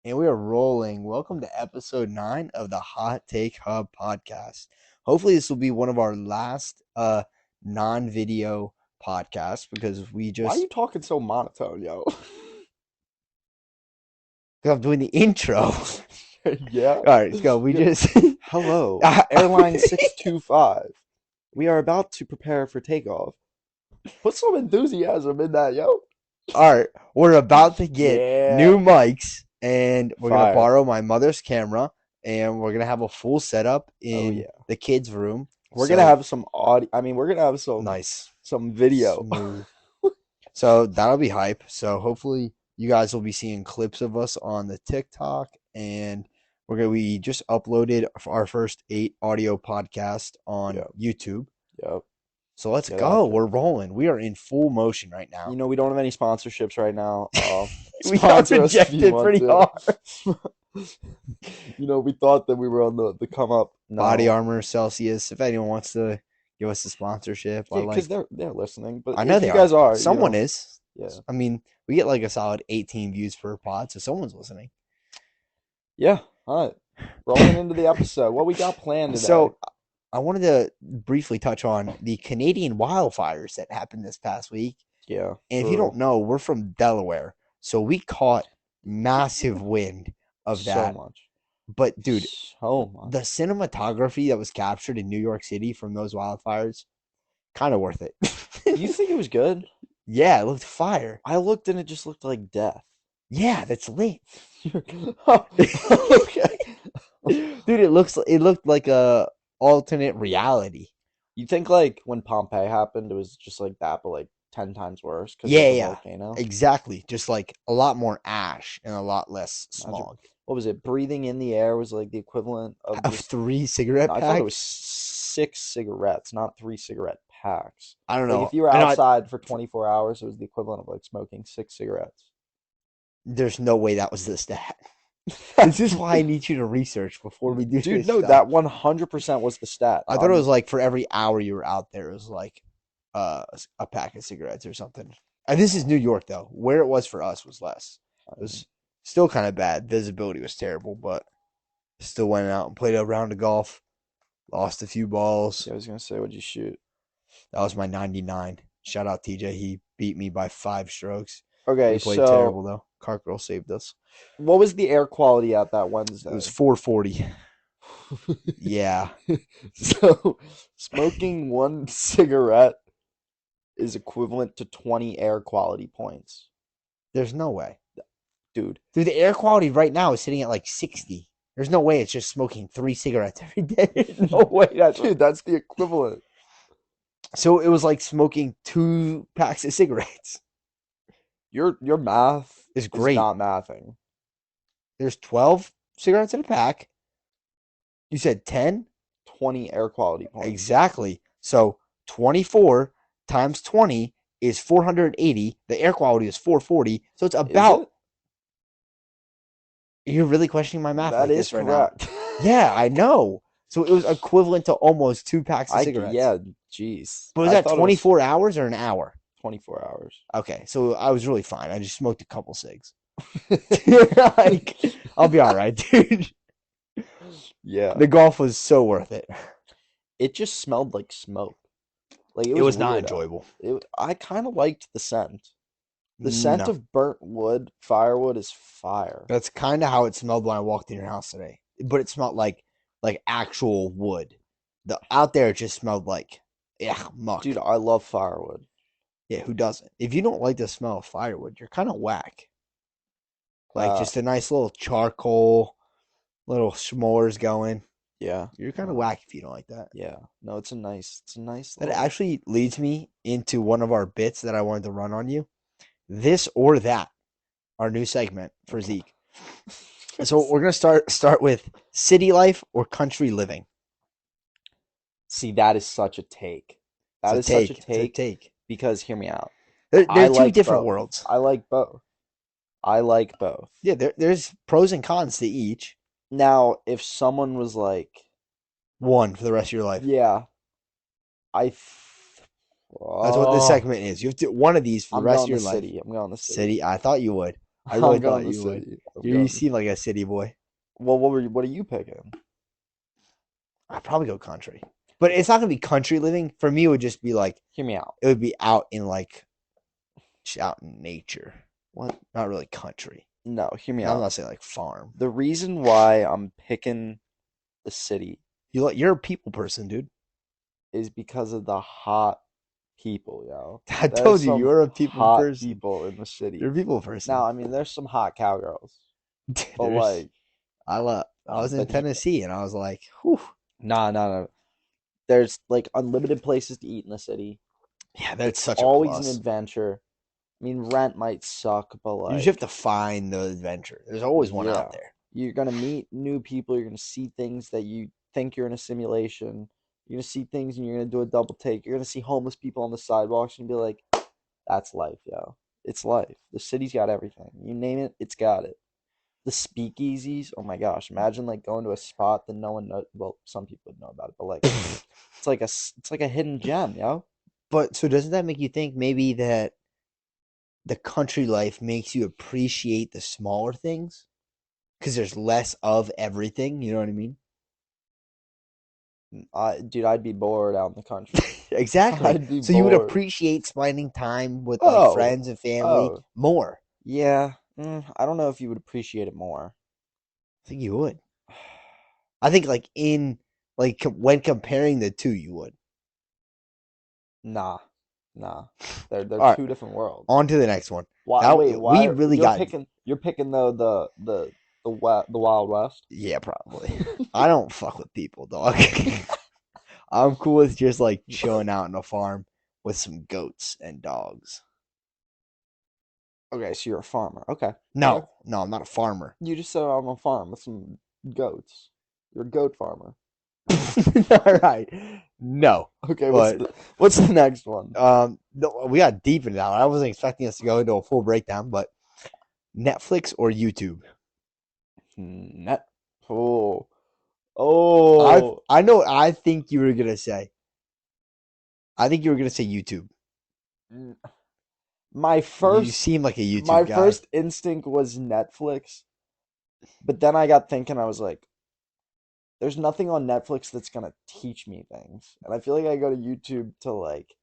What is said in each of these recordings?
And we are rolling. Welcome to episode 9 of the Hot Take Hub podcast. Hopefully, this will be one of our last non video podcasts because Why are you talking so monotone, yo? I'm doing the intro. All Yeah? right, let's go. We Yeah. just. Hello, Airline 625. We are about to prepare for takeoff. Put some enthusiasm in that, yo. All right, we're about to get Yeah. new mics and we're going to Fire. borrow my mother's camera and we're going to have a full setup Oh in yeah. the kids' room. We're gonna So have some audio. We're gonna have nice, some video. smooth. So that'll be hype. So hopefully you guys will be seeing clips of us on the TikTok, and we just uploaded our first 8 audio podcast on Yep. YouTube. Yep. So let's Get go. after We're it. rolling. We are in full motion right now. We don't have any sponsorships right now. We got Sponsor us if you rejected want pretty to. hard. We thought that we were on the come up. Body No. Armor, Celsius. If anyone wants to give us a sponsorship, Yeah, because they're listening. But I know if they you guys are. are, Someone is. yeah, I mean, we get like a solid 18 views per pod, so someone's listening. yeah. All right, rolling into the episode. What we got planned today? So I wanted to briefly touch on the Canadian wildfires that happened this past week. Yeah, And if you don't know, we're from Delaware, so we caught massive wind of so that. much, But dude, so much. the cinematography that was captured in New York City from those wildfires, kind of worth it. You think it was good? Yeah, it looked fire. I looked and it just looked like death. Yeah, that's lit. Oh, okay. Dude, it looked like a alternate reality. You think like when Pompeii happened, it was just like that, but like 10 times worse because Yeah, of the yeah, volcano. exactly. Just like a lot more ash and a lot less Imagine, smog. what was it? Breathing in the air was like the equivalent of Of just. 3 cigarette I thought it was packs. 6 cigarettes, not 3 cigarette packs. I don't Like know. if you were I know outside for 24 hours, it was the equivalent of like smoking 6 cigarettes. there's no way that was the stat. This is why I need you to research before we do Dude, this no, stuff. that 100% was the stat. I thought it was like for every hour you were out there, it was like a pack of cigarettes or something. And this is New York though. Where it was for us was less. It was still kind of bad. Visibility was terrible, but still went out and played a round of golf. Lost a few balls. Yeah, I was gonna say, what'd you shoot? That was my 99. Shout out TJ. He beat me by 5 strokes. Okay, We played so terrible though. Cart girl saved us. what was the air quality at that It was Wednesday? 440. Yeah. So smoking one cigarette is equivalent to 20 air quality points. There's no way. Dude, Dude, the air quality right now is sitting at like 60. There's no way it's just smoking 3 cigarettes every day. There's no way that's the equivalent. So it was like smoking 2 packs of cigarettes. Your math It's is great. not mathing. There's 12 cigarettes in a pack. You said 10? 20 air quality points. Exactly. So 24 times 20 is 480. The air quality is 440. So it's Is about. it? You're really questioning my math That like is this right now. correct. Yeah, I know. So it was equivalent to almost 2 packs of cigarettes. Yeah, jeez. But was I that thought it 24 hours or an hour? 24 hours. Okay, so I was really fine. I just smoked a couple cigs. Like, I'll be all right, dude. Yeah. The golf was so worth it. It just smelled like smoke. Like It was not weird. enjoyable. I kind of liked the scent. The scent No, of burnt wood, firewood is fire. that's kind of how it smelled when I walked in your house today. But it smelled like actual wood. The out there it just smelled like muck. Dude, I love firewood. Yeah, who doesn't? If you don't like the smell of firewood, you're kind of whack. Like Uh, just a nice little charcoal, little s'mores going. yeah. You're kind of whack if you don't like that. Yeah. No, it's a nice That little. actually leads me into one of our bits that I wanted to run on you. This or that, our new segment for Okay. Zeke. So we're gonna start with city life or country living. See, that is such a take. That is It's a take. such a It's a take take. because hear me out. They're I two like different both. worlds. I like both. I like both. Yeah, there's pros and cons to each. Now, if someone was like, One for the rest of your life. yeah, I th- That's what this oh, segment is. You have to one of these for the I'm rest going of your the life. city. I'm going the city. City. I thought you would. I really I'm thought going the you would. city. I'm You going. seem like a city boy. Well, what are you picking? I'd probably go country, but it's not gonna be country living. For me, it would just be like Hear me out. it would be out in like just out in nature, What? not really country. No, hear me And I'm out. not saying like farm. The reason why I'm picking the city You're a people person, dude. is because of the hot people, yo. I There's told you some you're a people hot person. people in the You're city. a people person. Now, I mean, there's some hot cowgirls, but There's like, I was in but Tennessee and I was like, whew. nah, nah, nah. There's like unlimited places to eat in the city. Yeah, that's It's such a always an plus. adventure. I mean, rent might suck, but You just have like, to find the adventure. There's always one yeah, out there. you're gonna meet new people. You're gonna see things that you think you're in a simulation. You're gonna see things and you're gonna do a double take. You're gonna see homeless people on the sidewalks and be like, "That's life, yo. It's life. The city's got everything. You name it, it's got it." The speakeasies. Oh my gosh! Imagine like going to a spot that no one knows. Well, some people would know about it, but like it's like a hidden gem, yo. But so doesn't that make you think maybe that the country life makes you appreciate the smaller things because there's less of everything? You know what I mean? Dude, I'd be bored out in the country. Exactly. I'd be So you would bored. appreciate spending time with like Oh, friends and family oh, more. yeah. I don't know if you would appreciate it more. I think you would. I think like in like when comparing the two, you would. Nah, nah. They're All right, two different worlds. on to the next one. Why? Now Wait, we why really got you're picking the Wild West? yeah, probably. I don't fuck with people, dog. I'm cool with just like chilling out in a farm with some goats and dogs. Okay, so you're a farmer. Okay, okay. No, no, I'm not a farmer. You just said I'm a farm with some goats. You're a goat farmer. All right, no, Okay, but what's the next one? no, we got deep into that. I wasn't expecting us to go into a full breakdown, but Netflix or YouTube? Net. Oh, I oh. I know. I think you were gonna say. I think you were gonna say YouTube. N- My You first, seem like a my YouTube guy. first instinct was Netflix, but then I got thinking. I was like, there's nothing on Netflix that's gonna teach me things, and I feel like I go to YouTube to like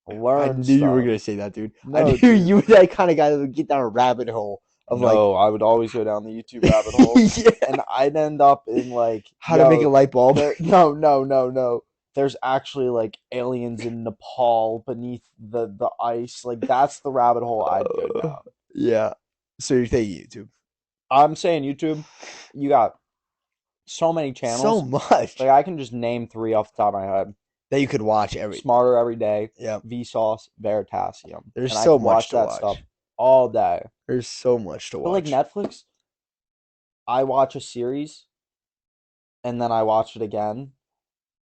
I learn knew you were stuff. gonna say that, dude. I No, knew dude. you were that kind of guy that would get down a rabbit hole of like, No, I would always go down the YouTube rabbit hole, yeah, and I'd end up in like, how to make a yo, light bulb. there, no, no, no, no. There's actually like aliens in Nepal beneath the ice. Like that's the rabbit hole I'd go down. Yeah. So you're saying YouTube? I'm saying YouTube, you got so many So channels. much Like I can just name three off the top of my head. that you could watch every. Smarter Every Day, Yeah. Vsauce, Veritasium, There's and I so can much watch to that stuff watch. all day. There's so much to But like watch. Netflix, I watch a series and then I watch it again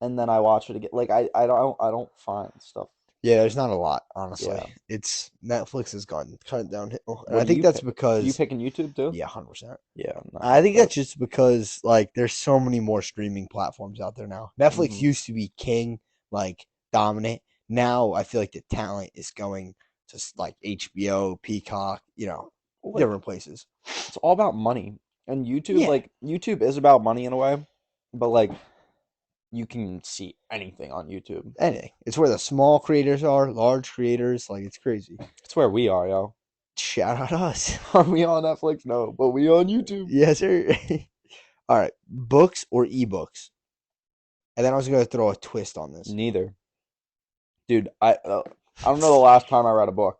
and then I watch it again. Like I don't find stuff. Yeah, there's not a lot, honestly. Yeah. It's Netflix has gone kind of downhill, and What I do think you that's pick? You because picking YouTube too? yeah, 100%. Yeah, no. I think that's just because like there's so many more streaming platforms out there now. Netflix Hmm. used to be king, like dominant. Now I feel like the talent is going to like HBO, Peacock, Like different places. it's all about money. And YouTube, Yeah, like YouTube is about money in a way, but like you can see anything on YouTube. anything. It's where the small creators are, large creators. Like it's crazy. It's where we are, yo. Shout out us. Are we on Netflix? No, but we on YouTube. Yes, sir. All right, books or ebooks, and then I was gonna throw a twist on this. Neither. Dude, I don't know the last time I read a book.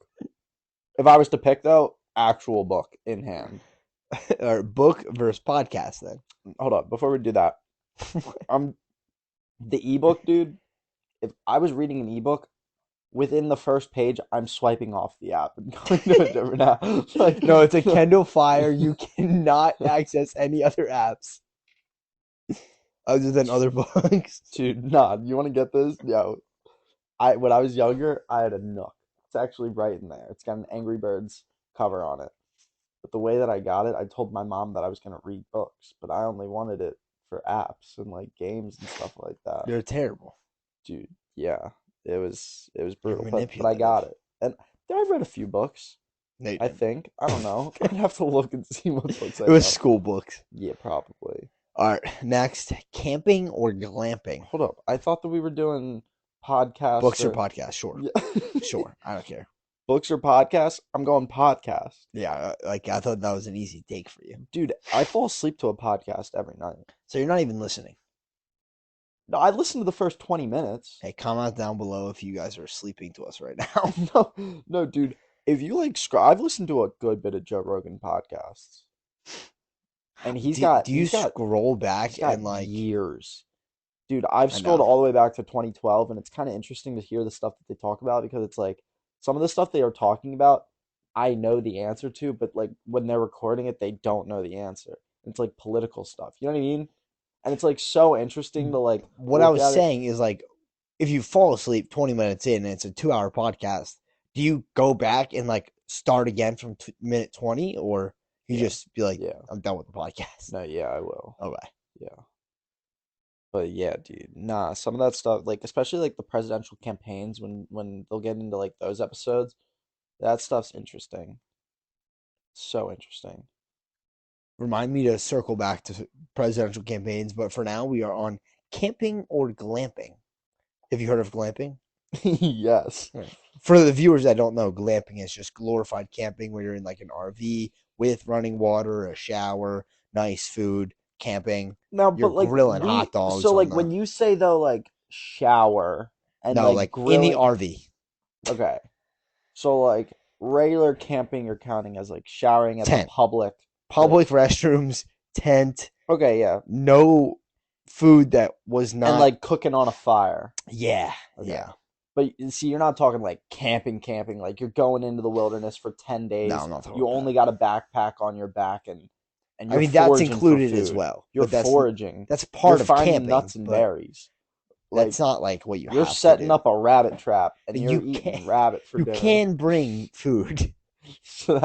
If I was to pick though, actual book in hand. Or book versus podcast. Then Hold up, before we do that, I'm the ebook dude. If I was reading an ebook, within the first page, I'm swiping off the app and going to a different app. Like, no, it's a Kindle Fire. You cannot access any other apps other than other books. dude, nah. You want to get this? Yo, I when I was younger, I had a Nook. It's actually right in there. It's got an Angry Birds cover on it. But the way that I got it, I told my mom that I was gonna read books, but I only wanted it for apps and like games and stuff like that. They're terrible. Dude, yeah, it was You're brutal, but I got manipulative. it, and I've read a few books. No, you I didn't. think. I don't know. I'd have to look and see what books It I was know. school books. Yeah, probably. All right, next, camping or glamping? Hold up. I thought that we were doing podcasts Books or or podcasts? Sure, yeah. sure. I don't care. Books or podcasts? I'm going podcast. Yeah, like I thought that was an easy take for you. Dude, I fall asleep to a podcast every night. So you're not even listening. No, I listen to the first 20 minutes. Hey, comment down below if you guys are sleeping to us right now. No, no, dude. If you like, I've listened to a good bit of Joe Rogan podcasts, and he's do, got do you he's got scroll he's back got and like years. Dude, I've I scrolled know. all the way back to 2012, and it's kind of interesting to hear the stuff that they talk about because it's like some of the stuff they are talking about, I know the answer to, but like when they're recording it, they don't know the answer. It's like political stuff. You know what I mean? And it's like so interesting to like What I look was at it. saying is like if you fall asleep 20 minutes in and it's a 2 hour podcast, do you go back and like start again from minute 20 or you Yeah, just be like, yeah. I'm done with the podcast? No, yeah, I will. Okay. Yeah. But yeah, dude, nah, some of that stuff, like especially like the presidential campaigns when they'll get into like those episodes, that stuff's interesting. So interesting. Remind me to circle back to presidential campaigns, but for now we are on camping or glamping. Have you heard of glamping? Yes. Yeah. For the viewers that don't know, glamping is just glorified camping where you're in like an RV with running water, a shower, nice food, camping. No, You're but like grilling hot we dogs so on like the when you say though like shower and no, like like in the grilling, RV okay. So like regular camping you're counting as like showering at the tent, public place. public restrooms, tent, Okay, yeah. no food that was And not. like cooking on a fire. Yeah, Okay. yeah. But see, you're not talking like camping, like you're going into the wilderness for 10 No, days. I'm not talking You about only that. got a backpack on your back and I you're mean that's foraging for included as food. well, You're but foraging. that's You're part of finding camping, nuts and but berries. Like that's not like what you you're have to setting do. up a rabbit trap and you're You can eating rabbit for you dinner. can bring food. So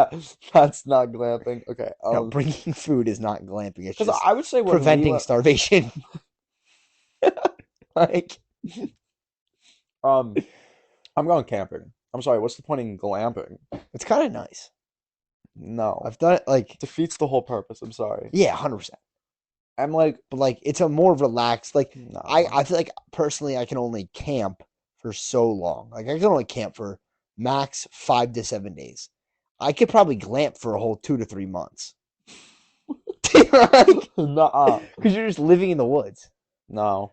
that's not glamping. Okay. No, bringing food is not glamping. It's Because just I would say when we preventing starvation. Like um I'm going camping. I'm sorry, what's the point in glamping? it's kind of nice. No. I've done it like Defeats the whole purpose. I'm sorry. yeah, 100%. I'm like, But like it's a more relaxed. Like nah. I feel like personally I can only camp for so long. Like I can only camp for max 5 to 7 days. I could probably glamp for a whole 2 to 3 months. Like, Nah. because you're just living in the woods. No.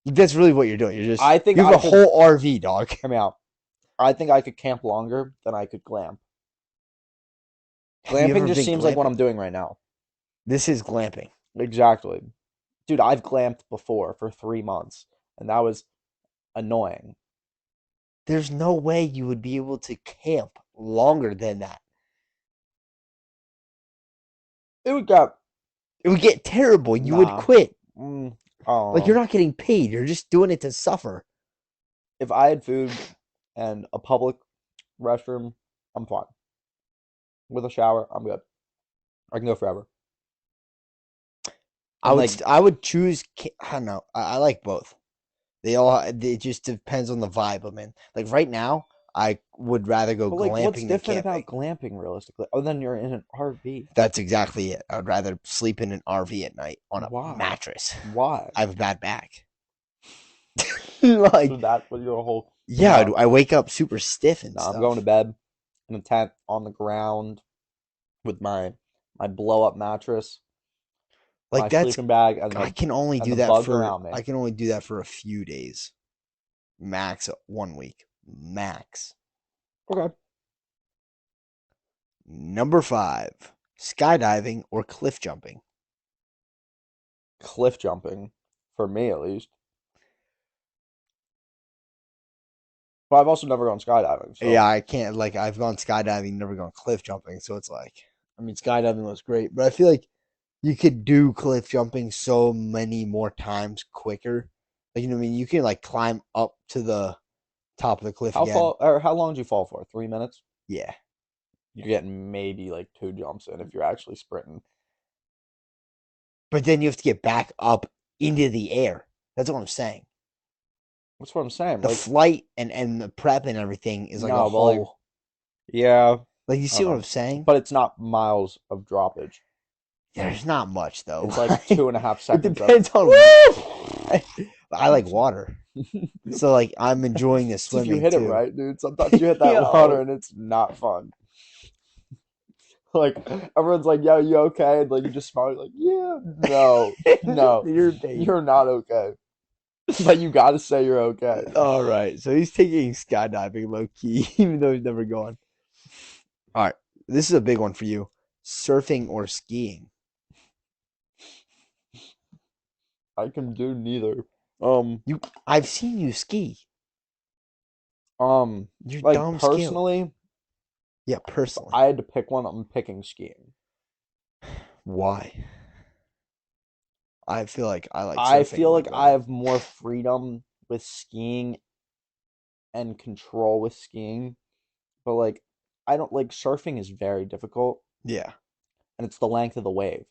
That's really what you're doing. You're just I think you have I a could whole RV, dog. hear me out. I think I could camp longer than I could glamp. Have you Glamping ever just been seems like what glamping? I'm doing right now. This is glamping. Exactly. Dude, I've glamped before for 3 months, and that was annoying. There's no way you would be able to camp longer than that. It would get It would get terrible. You would nah. quit. I don't Like you're know. not getting paid. You're just doing it to suffer. If I had food and a public restroom, I'm fine. With a shower, I'm good. I can go forever. And like, I would choose. I don't know. I like both. They all. It just depends on the vibe I'm in. Like right now, I would rather go but like, what's glamping than different camping. about glamping realistically? Oh, then you're in an RV. That's exactly it. I'd rather sleep in an RV at night on a Why? mattress. Why? I have a bad back. So Like, that was your whole. yeah, No, I wake up super stiff and no, I'm going to stuff. bed in a tent on the ground with my blow up mattress, my Like that's sleeping bag, I can only and do the that bugs for around me. I can only do that for a few days. Max 1 week. Max. Okay. Number 5. Skydiving or cliff jumping. Cliff jumping, for me at least. But I've also never gone skydiving, Yeah, so I can't like I've gone skydiving, never gone cliff jumping, so it's like I mean skydiving was great, but I feel like you could do cliff jumping so many more times quicker. Like you know what I mean? You can like climb up to the top of the cliff how again. fall or how long did you fall for? 3 minutes? Yeah. You're getting maybe like two jumps in if you're actually sprinting. But then you have to get back up into the air. That's what I'm saying. That's what I'm saying. The Like, flight and the prep and everything is like a no, but like, whole yeah, Like you I see don't what know, I'm saying? but it's not miles of droppage. There's not much though. It's like 2.5 It seconds of depends on. woo. I like water, so like I'm enjoying the It's if you swimming hit it too. right, dude. Sometimes you hit that water Yo, and it's not fun. Like everyone's like, "Yo, you okay?" And like you just smile, like, "Yeah, no, no, you're paid. you're not okay." But you got to say you're okay. All right, so he's taking skydiving low key, even though he's never gone. All right, this is a big one for you: surfing or skiing. I can do neither. You, I've seen you ski. Um, You're like dumb skilled. personally, Yeah, if personally. I had to pick one, I'm picking skiing. Why? I feel like I like I surfing feel way like I better. have more freedom with skiing and control with skiing, but like I don't like surfing is very difficult Yeah, and it's the length of the wave.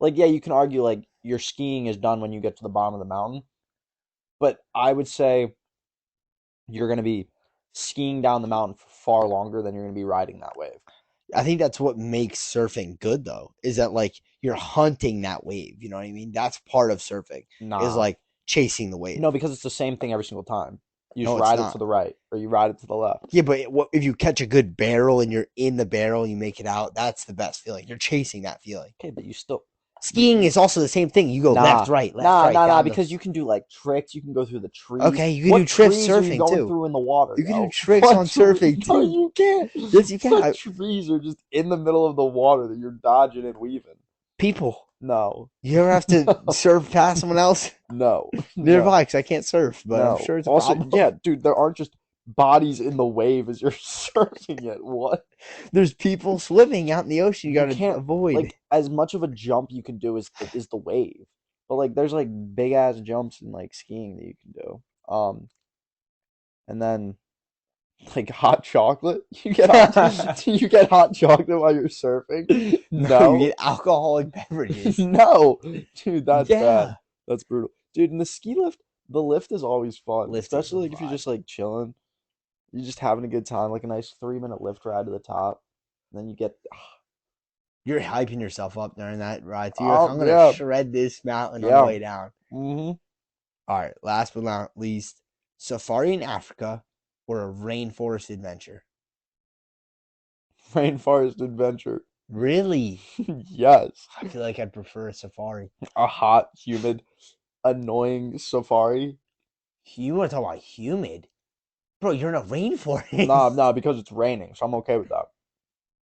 Like yeah, you can argue like your skiing is done when you get to the bottom of the mountain, but I would say you're going to be skiing down the mountain for far longer than you're going to be riding that wave. I think that's what makes surfing good though, is that like you're hunting that wave. You know what I mean? That's part of surfing is Nah. like chasing the wave. No, because it's the same thing every single time. You just No, it's ride it to not. the right or you ride it to the left. Yeah, but what if you catch a good barrel and you're in the barrel, you make it out? That's the best feeling. You're chasing that feeling. Okay, but you still Skiing is also the same thing. You go nah, left, right, down the. because you can do like tricks. You can go through the trees. Okay, you can do What tricks trees are you surfing going too. through in the water, You can do yo? tricks What on surfing No, too. you can't. Yes, you can. What trees are just in the middle of the water that you're dodging and weaving? People, No, you ever have to surf past someone else no, no, nearby? Because I can't surf, but I'm no. sure it's a Also, problem. yeah, dude, there aren't just bodies in the wave as you're surfing it. What? There's people swimming out in the ocean. You You gotta can't avoid. like as much of a jump you can do is the wave. But like there's like big ass jumps in like skiing that you can do. And then like hot chocolate. You get hot chocolate while you're surfing? No, you No. get alcoholic beverages. No. Dude, that's bad. Yeah, That's brutal. Dude, in the ski lift, the lift is always fun, lift is a especially like if you're vibe. just like chilling, you're just having a good time, like a nice 3 minute lift ride to the top. And then you get You're hyping yourself up during that ride too. You're like, I'm gonna yeah, shred this mountain on the yeah. way down. Mm-hmm. All right, last but not least, safari in Africa or a rainforest adventure. Rainforest adventure. Really? Yes. I feel like I'd prefer a safari. A hot, humid, annoying safari. You want to talk about humid? Bro, you're in a Nah, rainforest. nah, because it's raining, so I'm okay with that.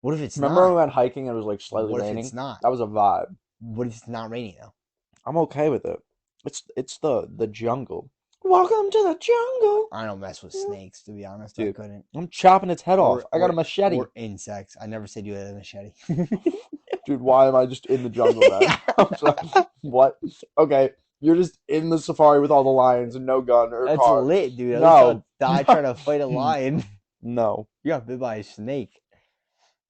What if it's Remember when we not? went hiking and it was like slightly What if it's raining? not? That was a vibe. What if it's not raining though? I'm okay with it. It's the jungle. Welcome to the jungle. I don't mess with snakes, to be honest. I Dude, couldn't. I'm chopping its head off. Or I got a or machete. or insects. I never said you had a machete. Dude, why am I just in the jungle then? I'm sorry. What? Okay, you're just in the safari with all the lions and no gun or That's car. lit, dude. At least No. I'll die trying to fight a lion. No. You got bit by a snake.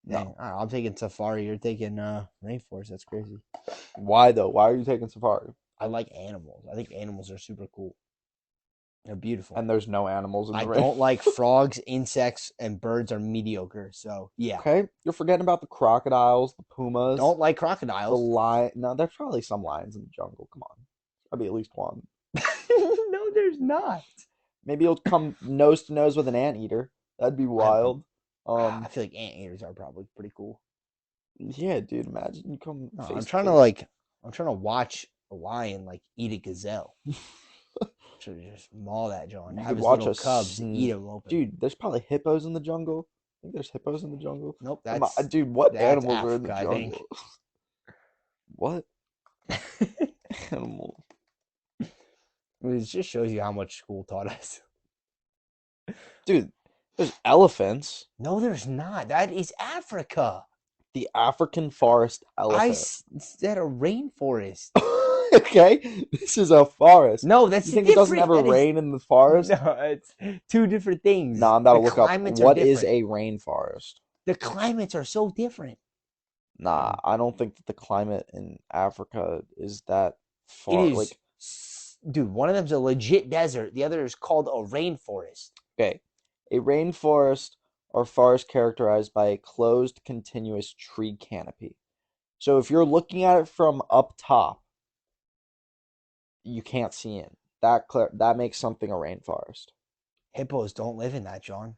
Dang. No. All right, I'm taking safari. You're taking rainforest. That's crazy. Why though? Why are you taking safari? I like animals. I think animals are super cool. They're beautiful. And there's no animals in I the rain. don't like frogs, insects, and birds are mediocre. So yeah, Okay, you're forgetting about the crocodiles, the pumas, don't like the crocodiles. lion. No, there's probably some lions in the jungle. Come on, there'll be at least one. No, there's not. Maybe you'll come nose to nose with an anteater. That'd be I, wild. I feel like anteaters are probably pretty cool. Yeah, dude. Imagine you come No, face to face. I'm trying to watch a lion like eat a gazelle. So just maul that John, You have could his watch little a cubs and eat them open. dude. There's probably hippos in the jungle. I think there's hippos in the jungle. Nope, Dude, what that's animals are in the Africa, I jungle? think. What animals? It just shows you how much school taught us. Dude, there's elephants. No, there's not. That is Africa. The African forest elephant. Said a rainforest. Okay, this is a forest. No, that's You think it doesn't different. ever That is rain in the forest? no, it's two different things. Nah, I'm about to The look up climates are what is different. a rainforest. The climates are so different. Nah, I don't think that the climate in Africa is that It far. is, Like, dude. One of them's a legit desert. The other is called a rainforest. okay, a rainforest are forests characterized by a closed, continuous tree canopy. So if you're looking at it from up top, you can't see in. That makes something a rainforest. Hippos don't live in that, John.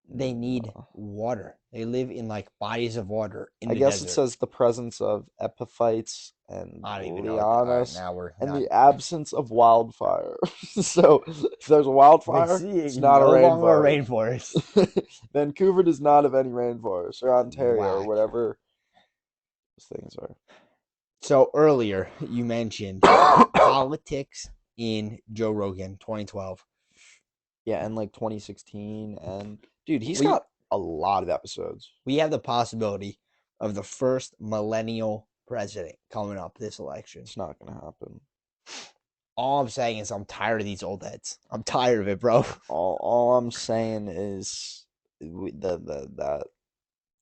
They need No. water. They live in like bodies of water in I the guess it desert. says the presence of epiphytes and I don't even know what that. All right, lianas now we're and not. the absence of wildfire. So if there's a wildfire, it's Seeing not a no longer a rainforest. rainforest. Vancouver does not have any rainforest, or Ontario, or Whack. whatever those things are. So earlier you mentioned politics in Joe Rogan 2012. Yeah, and like 2016, and dude, he's We got a lot of episodes. we have the possibility of the first millennial president coming up this election. It's not gonna happen. All I'm saying is I'm tired of these old heads. I'm tired of it, bro. All I'm saying is that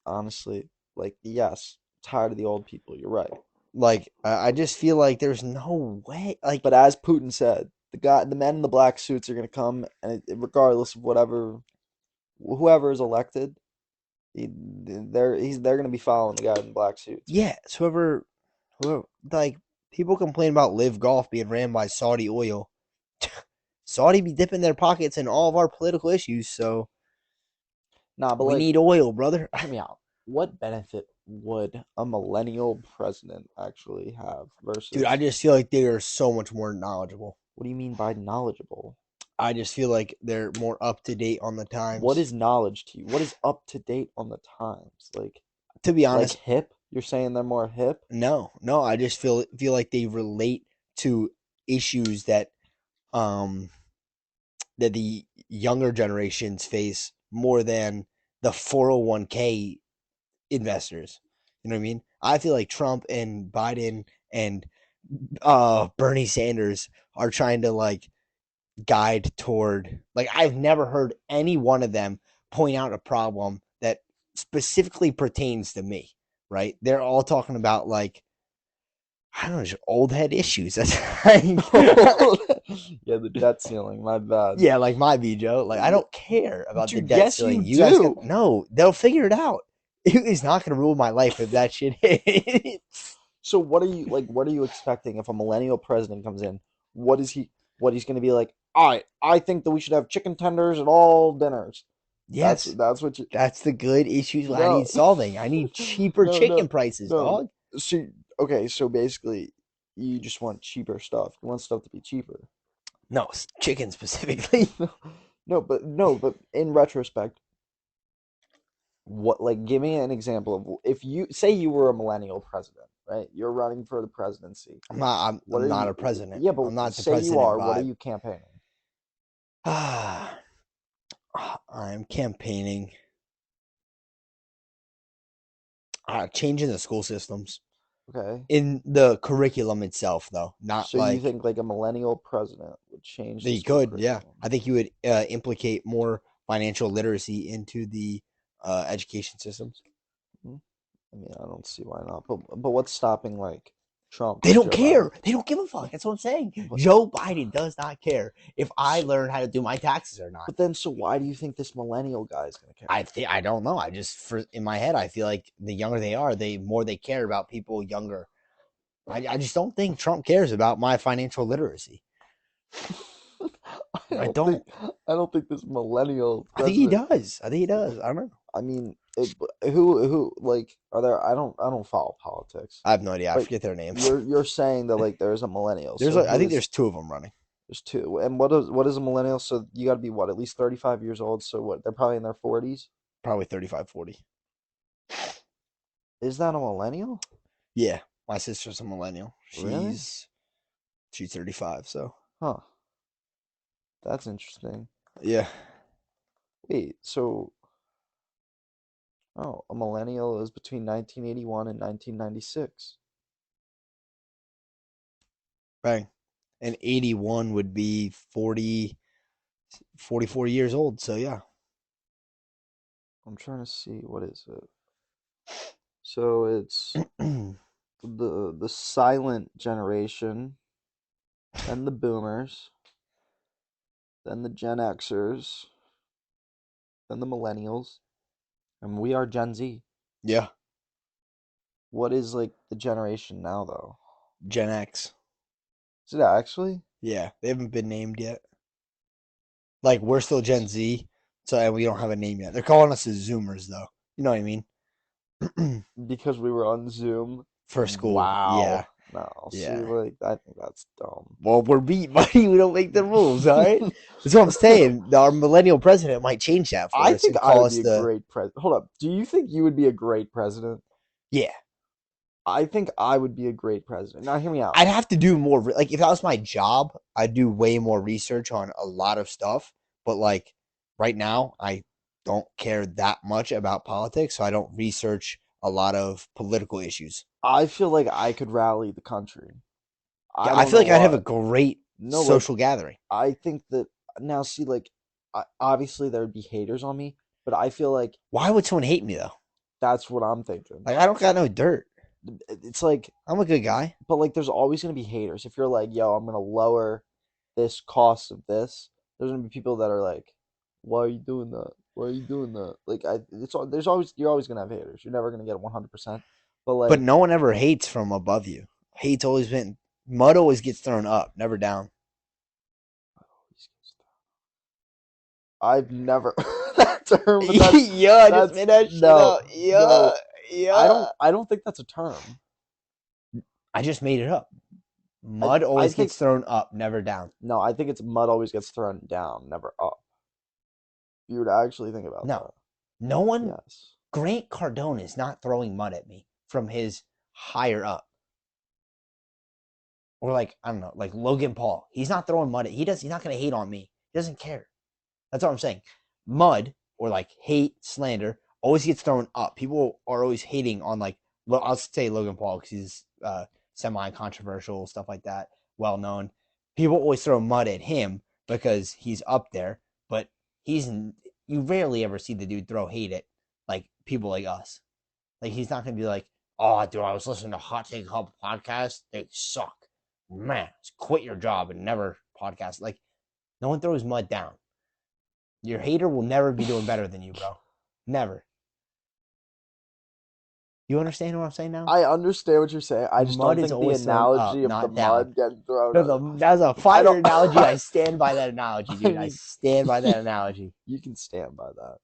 honestly, like, yes, tired of the old people. You're right. Like I just feel like there's no way. Like But as Putin said, the men in the black suits are gonna come, and regardless of whoever is elected, they're gonna be following the guy in the black suits. yeah, it's whoever like people complain about Live Golf being ran by Saudi oil. Saudi be dipping their pockets in all of our political issues, so Nah, but we like, need oil, brother. hear me out. What benefit would a millennial president actually have Dude, I versus? just feel like they are so much more knowledgeable. What do you mean by knowledgeable? I just feel like they're more up to date on the What times. is knowledge to you? What is up to date on the times? To be Like honest, hip? You're saying they're more hip? no. I just feel like they relate to issues um that the younger generations face more than the 401k investors. You know what I mean? I feel like Trump and Biden and Bernie Sanders are trying to like guide toward like I've never heard any one of them point out a problem that specifically pertains to me, right? They're all talking about like I don't know, just old head issues. That's like Yeah, the debt ceiling. My bad. yeah, like my B Joe. Like I Yeah, don't care about the dude, debt yes, you ceiling. You guys can do. no, they'll figure it out. It is not going to rule my life if that shit hits. So what are you like? What are you expecting if a millennial president comes in? What is he? What he's going to be like? I think that we should have chicken tenders at all dinners. Yes, That's what you. that's the good issues I No, need solving. I need cheaper no, no, chicken prices, no. dog. So okay, so basically, you just want cheaper stuff. You want stuff to be cheaper. No, chicken specifically. No, but in retrospect, what like give me an example of if you say you were a millennial president, right? You're running for the presidency. I'm not. I'm, What I'm are not you? a president. Yeah, I'm but not the say you president are. What are vibe. you campaigning? I'm campaigning. Changing the school systems Okay. in the curriculum itself, though. Not So you like think like a millennial president would change the they school could. Yeah, curriculum? I think you would implicate more financial literacy into the education systems. Hmm. I mean, I don't see why not. But what's stopping like Trump They or don't Joe Biden? care. They don't give a fuck. That's what I'm saying. But Joe Biden does not care if I so, learn how to do my taxes or not. but then so why do you think this millennial guy is gonna care? I don't know. I just for in my head I feel like the younger they are, the more they care about people younger. I just don't think Trump cares about my financial literacy. I I don't think don't. I don't think this millennial I think he president. does. I think he does. I don't know. I mean, who like are there? I don't follow politics, I have no idea. I but forget their names. you're saying that like there's a millennial. There's So like I who think is there's two of them running. there's two? And what is a millennial? So you got to be what at least 35 years old. So what? They're probably in their 40s. Probably 35, 40. Is that a millennial? Yeah, my sister's a millennial. Really? She's 35. So Huh. That's interesting. yeah, Wait, so oh, a millennial is between 1981 and 1996. bang. And 81 would be 44 years old. So yeah. I'm trying to see what is it. So it's the silent generation, then the boomers, then the Gen Xers, then the millennials, and we are Gen Z. Yeah. What is like the generation now though? Gen X. Is it actually? Yeah. They haven't been named yet. Like we're still Gen Z, so and we don't have a name yet. They're calling us the Zoomers though. You know what I mean? Because we were on Zoom. For school. Yeah. Wow. No, see, Yeah. like I think that's dumb. Well, we're beat, buddy. We don't make the rules, all right? That's what I'm saying. Our millennial president might change that for I us think and I call would us be a the great president. Hold up. Do you think you would be a great president? yeah. I think I would be a great president. Now, hear me out. I'd have to do more. Like if that was my job, I'd do way more research on a lot of stuff. But like right now, I don't care that much about politics, so I don't research a lot of political issues. I feel like I could rally the country. Yeah, I I don't feel know like I'd have a why. great No, like social gathering. I think that now, see, like obviously there would be haters on me, but I feel like Why would someone hate me though? that's what I'm thinking. Like I don't got no dirt. It's like, I'm a good guy. but like, there's always gonna be haters. If you're like, yo, I'm gonna lower this cost of this, there's gonna be people that are like, why are you doing that? Why are you doing that? Like, there's always you're always gonna have haters. You're never gonna get 100%. But But like, no one ever hates from above you. Hate's always been mud always gets thrown up, never down. I've never that term, but Yeah, I just that's made that shit no, up. Yeah, no. yeah. I don't think that's a term. I just made it up. I Mud I always think gets thrown up, never down. no, I think it's mud always gets thrown down, never up. You would actually think about No, that. no one. Yes. Grant Cardone is not throwing mud at me from his higher up. Or like I don't know, like Logan Paul. He's not throwing mud at. He does. He's not gonna hate on me. He doesn't care. That's what I'm saying. Mud or like hate, slander always gets thrown up. People are always hating on like I'll say Logan Paul because he's semi-controversial stuff like that, well known. People always throw mud at him because he's up there, but he's you rarely ever see the dude throw hate at like people like us. Like he's not gonna be like, oh, dude, I was listening to Hot Take Hub podcast. They suck. Man, just quit your job and never podcast. Like no one throws mud down. Your hater will never be doing better than you, bro. Never. You understand what I'm saying now? I understand what you're saying. I just Mud don't is think the always thrown up, analogy of the not down. mud getting thrown up. No, that's a I fire don't. analogy. I stand by that analogy, I dude. I mean, stand by that analogy. you can stand by that.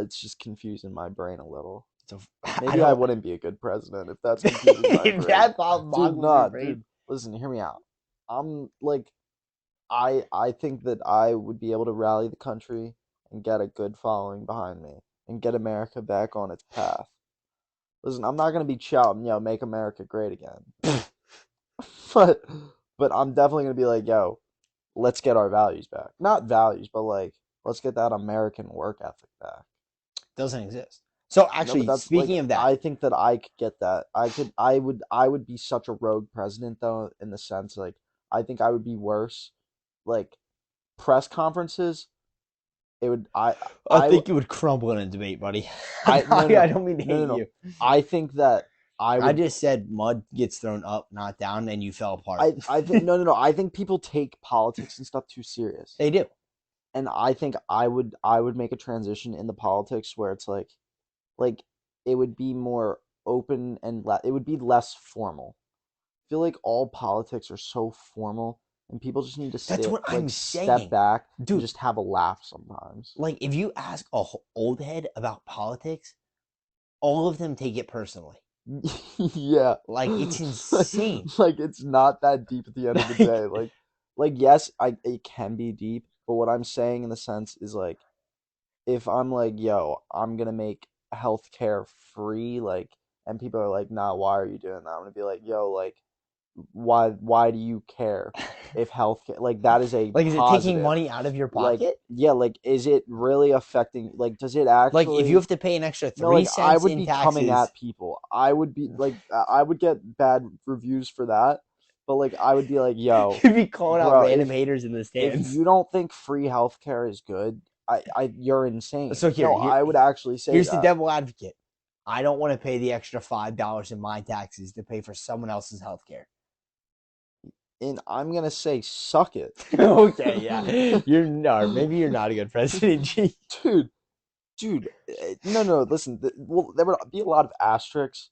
It's just confusing my brain a little. So I Maybe I don't. wouldn't be a good president if that's confusing my If brain. that thought Dude, boggles your nah, brain. dude. Listen, hear me out. I'm like, I think that I would be able to rally the country and get a good following behind me and get America back on its path. Listen, I'm not gonna be shouting, yo, make America great again. but but I'm definitely gonna be like, yo, let's get our values back. Not values, but like let's get that American work ethic back. Doesn't exist. So No, but actually, that's like speaking of that, I think that I could get that. I would be such a rogue president though, in the sense like I think I would be worse. Like press conferences, it would I I think you would crumble in a debate, buddy. I no no I don't mean to no no hate no. you. I think that I I would just said mud gets thrown up, not down, and you fell apart. I think no, I think people take politics and stuff too serious. They do. And I think I would make a transition in the politics where it's like it would be more open and it would be less formal. I feel like all politics are so formal and people just need to That's sit what I'm like step saying, back and dude. just have a laugh sometimes. Like, if you ask a old head about politics, all of them take it personally. Yeah. Like, it's insane. Like it's not that deep at the end of the day. Like yes, it can be deep, but what I'm saying in the sense is like if I'm like, yo, I'm gonna make healthcare free, like, and people are like, nah, why are you doing that? I'm gonna be like, yo, like, why do you care if healthcare, like, that is a Like, is it taking positive? money out of your Like, pocket? yeah, like, is it really affecting? Like, does it Like, if you actually? have to pay an extra No, three like, I cents would in be coming taxes, at people. I would be like, I would get bad reviews for that, but like, I would be like, yo, you'd be calling out bro, random haters in the if stands. you don't think free healthcare is good, you're insane. So No, I would actually say here's the that. devil advocate. I don't want to pay the extra $5 in my taxes to pay for someone else's health care. And I'm gonna say, suck it. Okay, yeah. You're no, maybe you're not a good president, G. Dude, dude. No, no. Listen, well, there would be a lot of asterisks,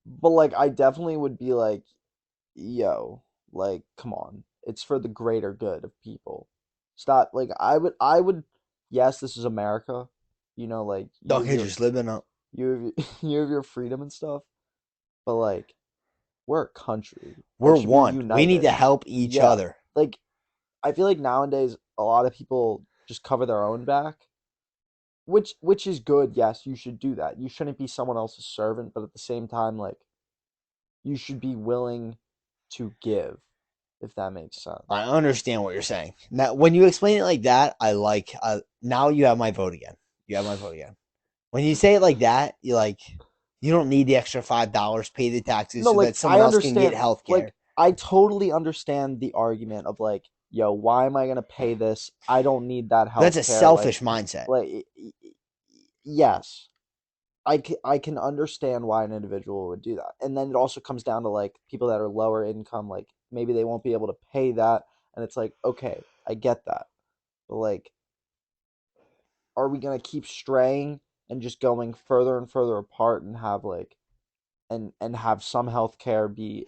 but like, I definitely would be like, yo, like, come on, it's for the greater good of people. Stop. Like, I would. Yes, this is America. Like Dog is just living up. you have your freedom and stuff, but like, we're a country that We're should be one. We need united. to help each Yeah, other. like I feel like nowadays a lot of people just cover their own back, which is good. Yes, you should do that. You shouldn't be someone else's servant, but at the same time, like you should be willing to give, if that makes I sense. understand what you're saying. Now, when you explain it like that, I like. Now you have my vote again. You have my vote again. When you say it like that, you like. You don't need the extra $5. Pay the taxes No, so like that I someone else can get understand, health like care. I totally understand the argument of like, yo, why am I gonna pay this? I don't need that That's health a care. selfish mindset. Like, yes, I can understand why an individual would do that. And then it also comes down to like people that are lower income, like maybe they won't be able to pay that. And it's like, okay, I get that. But like, are we gonna keep straying and just going further and further apart and have like and have some healthcare be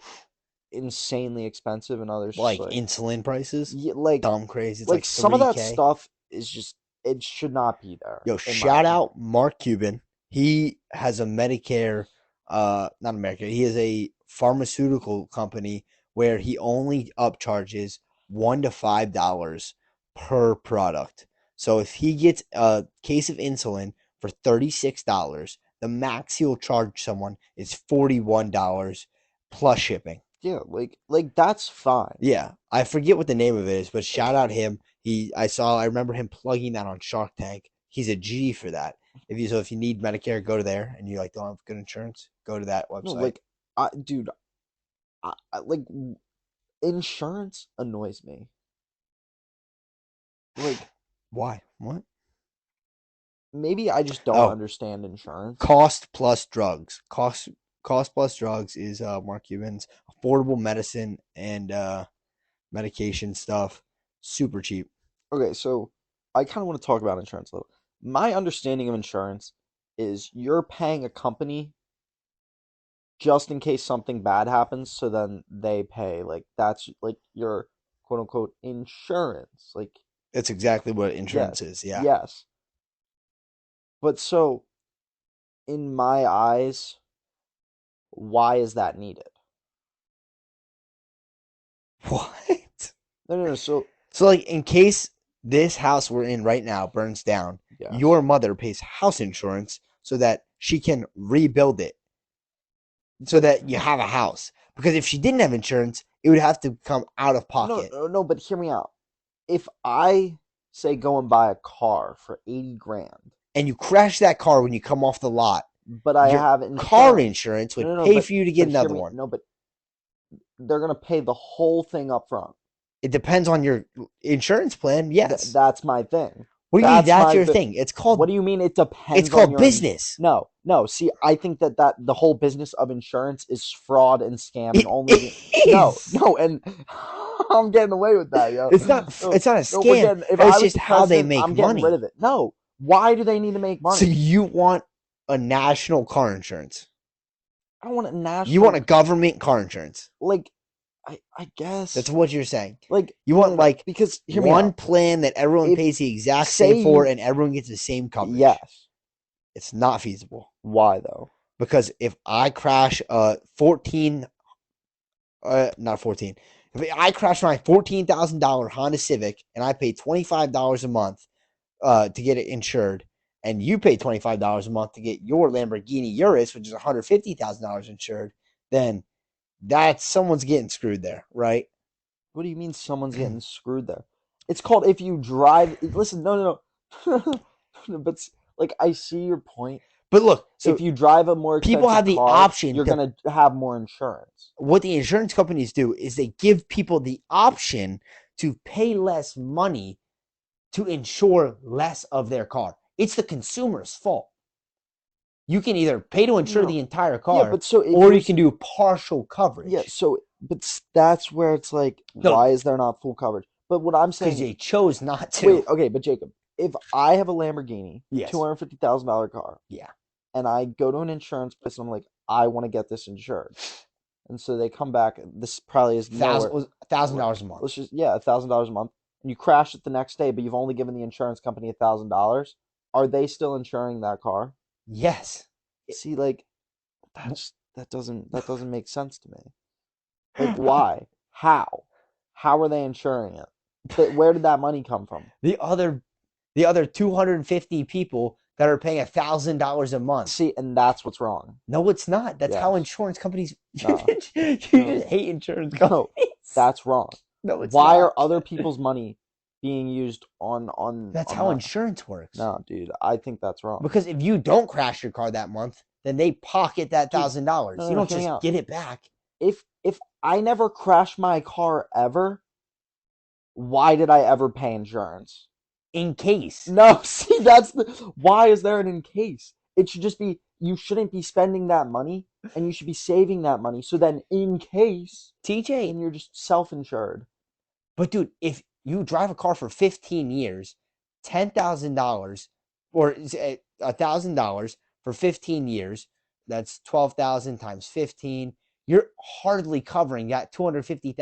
insanely expensive and others just Like like insulin prices, yeah, like dumb crazy. It's like like some of that 3K. stuff is just it should not be there, Yo, in my shout opinion. out Mark Cuban. He has a Medicare, not a Medicare. He has a pharmaceutical company where he only upcharges $1 to $5 per product. So if he gets a case of insulin for $36, the max he'll charge someone is $41 plus shipping. Yeah, like that's fine. Yeah, I forget what the name of it is, but shout out him. I remember him plugging that on Shark Tank. He's a G for that. If you need Medicare, go to there, and you like don't have good insurance, go to that No, website. like dude, like insurance annoys me. Like Why? What? maybe I just don't Oh, understand insurance. cost plus drugs. Cost plus drugs is Mark Cuban's affordable medicine and medication stuff. Super cheap. Okay, so I kind of want to talk about insurance a little. My understanding of insurance is you're paying a company just in case something bad happens, so then they pay. Like that's like your quote unquote insurance. Like That's exactly what insurance yes, is. Yeah. yes. But so in my eyes, why is that needed? What? No, no, no. So So, like, in case this house we're in right now burns down, yes. your mother pays house insurance so that she can rebuild it, so But that you have a house. Because if she didn't have insurance, it would have to come out of no, pocket. no, no, but hear me out. If I say go and buy a car for 80 grand, And you crash that car when you come off the lot, but I your have car insurance. insurance No, would no, no, pay for you to but get hear another me. one. No, but they're gonna pay the whole thing up front. It depends on your insurance plan. Yes. That's my thing. What do you mean That's that's my your thing. thing? What do you mean it It's depends on called your business. no, no. See, I think that the whole business of insurance is fraud and scam and It only no, is. no, and I'm getting away with that, yo. It's not. No, It's not a no, we're scam. getting. If It's I was just the how they president, make I'm getting rid money. of it. No, why do they need to make So money? you want a national car insurance? I want a You want a national, government car insurance? like, I guess, That's what you're saying. like, You no, no, want no, like because hear me one out. plan that everyone If pays the exact say same for you, and everyone gets the same coverage. yes, It's not feasible why though? because if I crash a 14, not 14, if I crash my $14,000 Honda Civic and I pay $25 a month to get it insured, and you pay $25 a month to get your Lamborghini Urus, which is $150,000 insured, then that's someone's getting screwed there, right? What do you mean someone's getting screwed there? It's called if you drive. Listen, no, no, no. But like, I see your point. But look, If so you drive a more people expensive have the car, option you're to, gonna have more insurance. what the insurance companies do is they give people the option to pay less money to insure less of their car. It's the consumer's fault. You can either pay to insure No, the entire yeah, car but so if or you're you can do partial yeah, coverage. so but that's where it's like, No, why is there not full coverage? But what I'm because saying, they chose not to. wait, okay, but Jacob, if I have a Lamborghini, Yes. $250,000 car, Yeah. and I go to an insurance place and I'm like, I want to get this insured, and so they come back. This probably is nowhere. $1,000 a month. Let's just $1,000 a month, and you crash it the next day, but you've only given the insurance company $1,000. Are they still insuring that car? Yes. See, like that doesn't make sense to me. Like, why? How are they insuring it? Where did that money come from? The other 250 people that are paying $1,000 a month. See, and that's what's wrong. No, it's not. That's how Yes. insurance companies. No. You No. just hate insurance No. companies. That's wrong. No, it's Why not. are other people's money being used That's on how that? insurance works. No, dude, I think that's wrong. Because if you don't crash your car that month, then they pocket that Dude, $1,000. no, You no, don't hear me just out. get it back. If I never crash my car ever, why did I ever pay insurance? In case. No, see, that's the why is there an in case? It should just be you shouldn't be spending that money and you should be saving that money. So then in case, TJ, then you're just self-insured. but dude, if you drive a car for 15 years, $10,000 or $1,000 for 15 years, that's 12,000 times 15. You're hardly covering that $250,000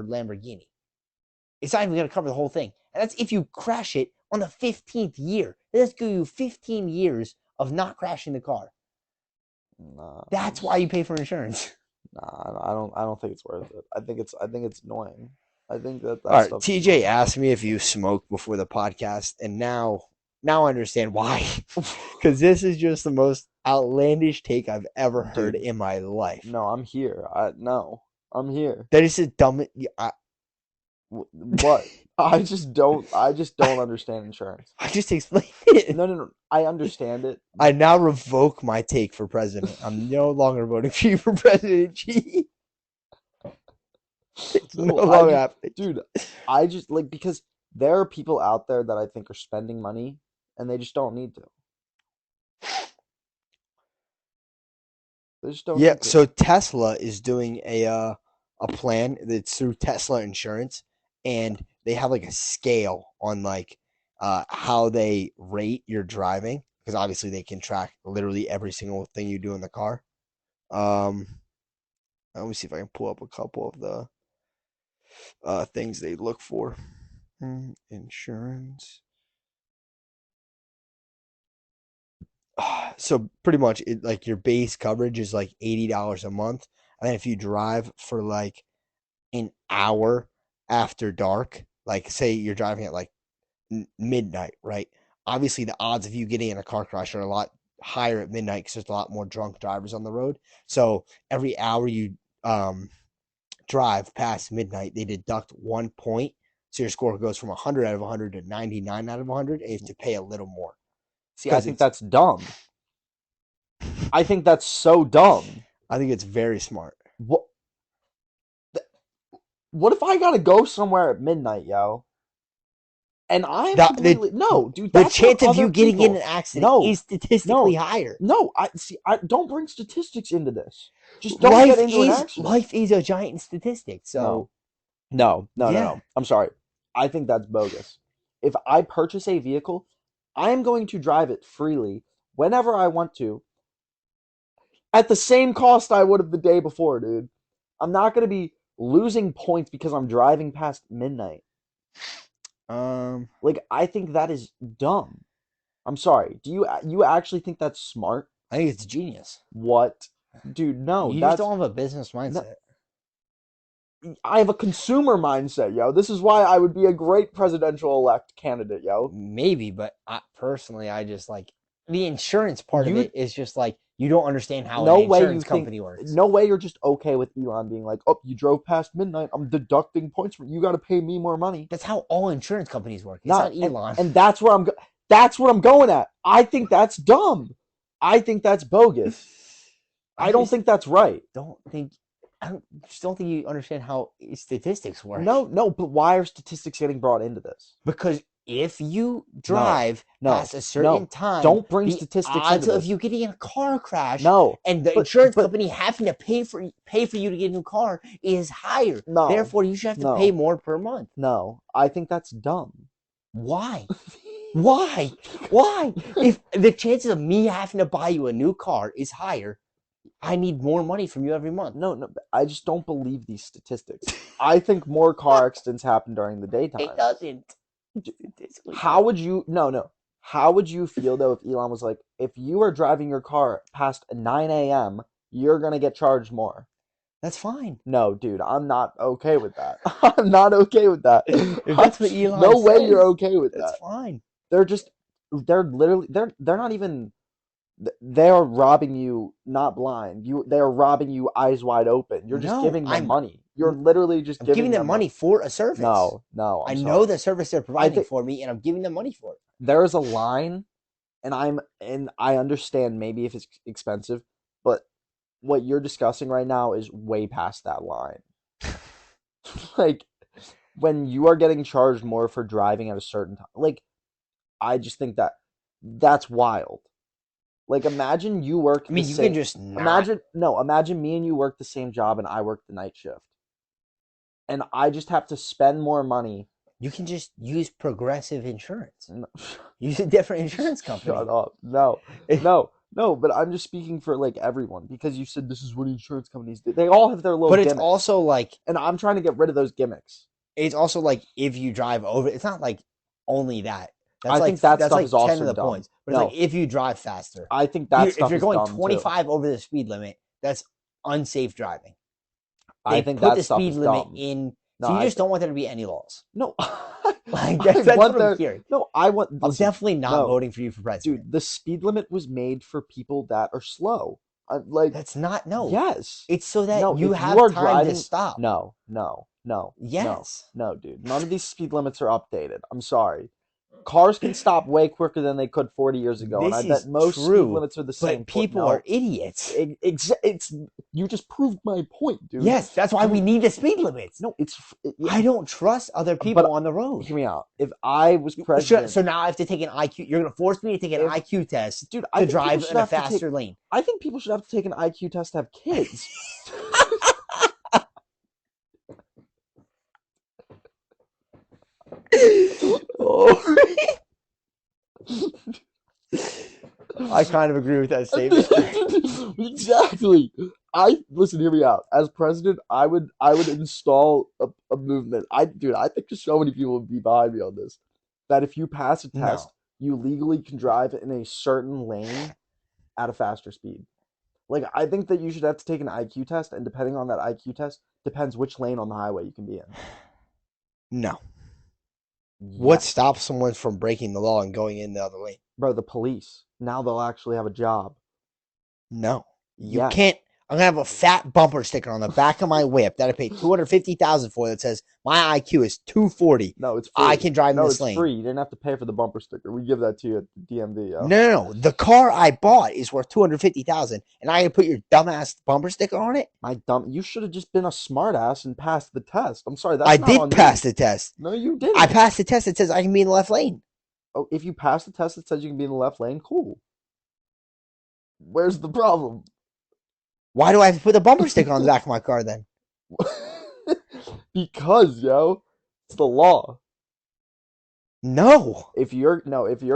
Lamborghini. It's not even going to cover the whole thing. And that's if you crash it on the 15th year. That's give you 15 years of not crashing the car. Nah, That's why you pay for insurance. nah, I don't think it's worth it. I think it's annoying. I think All that right, stuff's TJ annoying. asked me if you smoked before the podcast, and now I understand why. Because this is just the most outlandish take I've ever heard Dude, in my life. no, I'm here. No, I'm here. That is the dumbest. What? I just don't understand insurance. I just explained it. No, no, no. I understand it. I now revoke my take for president. I'm no longer voting for you for president. G. It's no No, longer happening. dude, I just like because there are people out there that I think are spending money and they just don't need to. They just don't Yeah, need to. so Tesla is doing a plan that's through Tesla Insurance, and they have like a scale on like how they rate your driving because obviously they can track literally every single thing you do in the car. Um, Let me see if I can pull up a couple of the things they look for. Insurance. So pretty much it like your base coverage is like $80 a month, and then if you drive for like an hour after dark, like say you're driving at like midnight, right? Obviously, the odds of you getting in a car crash are a lot higher at midnight because there's a lot more drunk drivers on the road. So every hour you drive past midnight, they deduct 1 point. So your score goes from 100 out of 100 to 99 out of 100, and you have to pay a little more See, I because think it's. that's dumb. I think that's so dumb. I think it's very smart. What what if I gotta go somewhere at midnight, yo? And I'm The, the, completely no, dude, the that's where chance of other you getting in people an accident no, is statistically no, higher. no, I don't bring statistics into this. Just don't get into an accident. Life is a giant statistic. No. So No, no, no, yeah, no. I'm sorry. I think that's bogus. If I purchase a vehicle, I am going to drive it freely whenever I want to at the same cost I would have the day before, dude. I'm not going to be losing points because I'm driving past midnight. um, Like I think that is dumb. I'm sorry. Do you actually think that's smart? I think it's genius. What? Dude, no, You just that's don't have a business no, mindset. I have a consumer mindset, yo. This is why I would be a great presidential elect candidate, yo. Maybe, but personally, I just like the insurance part of You it is just like you don't understand how an no way you insurance think company works. no way you're just okay with Elon being like, oh, you drove past midnight, I'm deducting points from you, got to pay me more money. That's how all insurance companies work. It's Not not Elon. and that's what I'm going at. I think that's dumb. I think that's bogus. I I don't just think that's right. don't think just don't think you understand how statistics work. No, no, but why are statistics getting brought into this? Because if you No, drive no, past a certain no. time, Don't bring the statistics into odds of this. you getting in a car crash No, and the but insurance but company having to pay for you to get a new car is higher. no, Therefore, you should have to pay no, more per month. no. I think that's dumb. Why? Why? Why? If the chances of me having to buy you a new car is higher, I need more money from you every month. No, no, I just don't believe these statistics. I think more car accidents happen during the It daytime. doesn't. Statistically, How no. would you no. How would you feel though if Elon was like, if you are driving your car past 9 a.m., you're gonna get charged more? That's fine. No, dude, I'm not okay with that. I'm not okay with that. If that's what Elon No way you're says, okay with that's that. fine. They're just they're literally they're not even they are robbing you not blind. They are robbing you eyes wide open. You're just No, giving them money. You're I'm literally just giving giving them them money. money for a service. No, no, I I'm know sorry. the service they're I providing think for me, and I'm giving them money for it. there's a line and I understand maybe if it's expensive, but what you're discussing right now is way past that line. Like when you are getting charged more for driving at a certain time, like I just think that that's wild. Like imagine you work I the mean, you can same just not. imagine me and you work the same job and I work the night shift. And I just have to spend more money. You can just use Progressive Insurance. No, Use a different insurance shut company. up. No, no, no, but I'm just speaking for like everyone because you said this is what insurance companies do. They all have their little But it's gimmicks. also like And I'm trying to get rid of those gimmicks. if you drive over. It's not like only that. I think that That's stuff is like 10 of also the dumb. points. But it's like No, if you drive faster. I think that If stuff you're is going dumb too. 25 over the speed limit, that's unsafe driving. I They think put that the stuff speed is limit dumb. in, No, so you I just don't want there to be any laws. no. Like I that's want what I'm there. hearing. No, I want. I'm Listen, definitely not no, voting for you for president. dude. The speed limit was made for people that are slow. Like, That's not no. yes, It's so that no. you If you have are time to driving, stop. no, no, no, no, Yes. no, dude. None of these speed limits are updated. I'm sorry. Cars can stop way quicker than they could 40 years ago, and I This bet is most speed true, limits are the same. but people are No, idiots. it's you just proved my point, dude. Yes, that's why we You need the speed limits. no, yeah, I don't trust other people but on the road. hear me out. If I was So, president, so now I have to take an IQ. You're going to force me to take an if IQ test dude, I to think people drive should in a have to take. faster lane. I think people should have to take an IQ test to have kids. Oh. I kind of agree with that statement. Exactly. I listen. Hear me out. As president, I would install a movement. I think just so many people would be behind me on this. That if you pass a test, No. you legally can drive in a certain lane at a faster speed. Like I think that you should have to take an IQ test, and depending on that IQ test, depends which lane on the highway you can be in. No. What Yes, stops someone from breaking the law and going in the other lane? bro. The police now they'll actually have a job. No. You Yes. can't. I'm gonna have a fat bumper sticker on the back of my whip that I paid $250,000 for that says my IQ is 240. No, it's I free. can drive in No, this it's lane. free. You didn't have to pay for the bumper sticker. We give that to you at the DMV, yo. No, no, no. The car I bought is worth 250,000, and I can put your dumbass bumper sticker on it. My dumb. You should have just been a smartass and passed the test. I'm sorry, I that's not did on pass you. the test. No, you I didn't. passed the test that says I can be in the left lane. Oh, if you pass the test that says you can be in the left lane, cool. Where's the problem? Why do I have to put the bumper sticker on the back of my car then? Because, yo, it's the law. No. If you're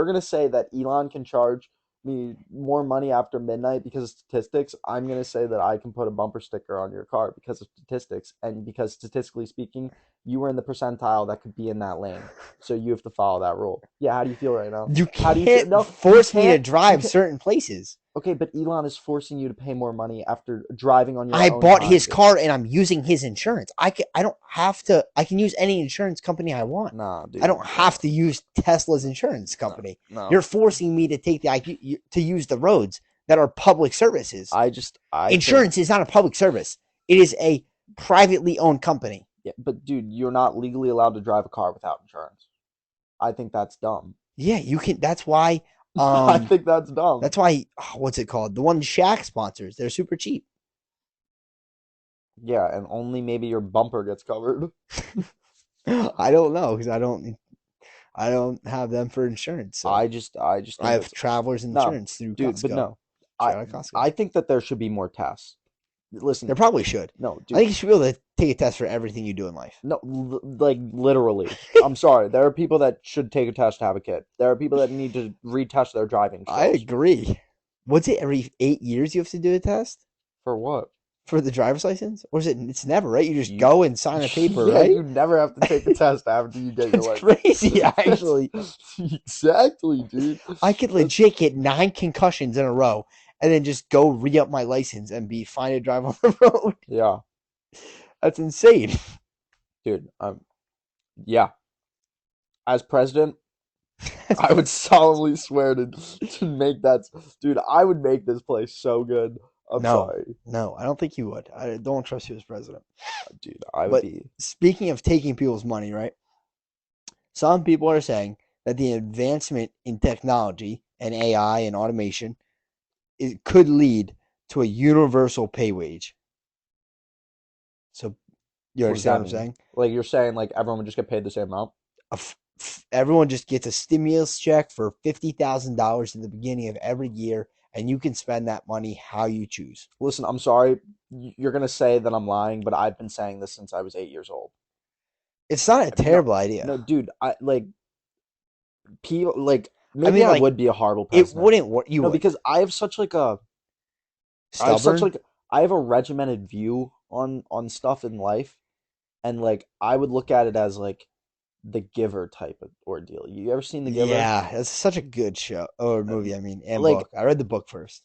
gonna say that Elon can charge me more money after midnight because of statistics, I'm gonna say that I can put a bumper sticker on your car because of statistics, and because statistically speaking, you were in the percentile that could be in that lane, so you have to follow that rule. Yeah, how do you feel right now? You How do you feel? can't No, you force me to can't. You drive can't. certain places. Okay, but Elon is forcing you to pay more money after driving on your I own bought time, his dude. car and I'm using his insurance. I don't have to. I can use any insurance company I want. Nah, dude. I don't have to use Tesla's insurance No, company. no. You're forcing me to take the IQ to use the roads that are public services. I think Insurance is not a public service. It is a privately owned company. yeah, but dude, you're not legally allowed to drive a car without insurance. I think that's dumb. Yeah, you can. That's why. I think that's dumb. That's why. What's it called? The one Shaq sponsors. They're super cheap. Yeah, and only maybe your bumper gets covered. I don't know because I don't have them for insurance. So I just I think have that's Travelers no, Insurance through dude. But Costco. no, I Shout out Costco. I think that there should be more tests. Listen, There probably should. no, I dude, think you should be able to take a test for everything you do in life. no, like literally. I'm sorry. There are people that should take a test to have a kid. There are people that need to retest their driving I skills. agree. What's it? Every 8 years you have to do a test For what? for the driver's license, or is it? It's never right. You just You, go and sign a paper, yeah, right? you never have to take a test after you get your That's license. crazy. Actually, Exactly, dude. I could That's legit get 9 concussions in a row and then just go re up my license and be fine to drive on the road. yeah, That's insane. dude. Yeah. As president, I would solemnly swear to make that, dude. I would make this place so good. I'm No, sorry, no, I don't think you would. I don't trust you as president. dude. I would But be. speaking of taking people's money, right? Some people are saying that the advancement in technology and AI and automation it could lead to a universal pay wage. So you What does understand that what I'm mean? saying? Like you're saying, like everyone would just get paid the same amount? Everyone just gets a stimulus check for $50,000 at the beginning of every year, and you can spend that money how you choose. Listen, I'm sorry. You're gonna say that I'm lying, but I've been saying this since I was 8 years old. It's not a No, terrible idea. no, dude. I like people. Like I maybe mean, I like would be a horrible it president. wouldn't work. You No, would because I have such like a I have such stubborn. like I have a regimented view on stuff in life, and like I would look at it as like the Giver type of ordeal. You ever seen the Giver? Yeah, it's such a good show or Uh, movie. I mean, and Like book. I read the book first.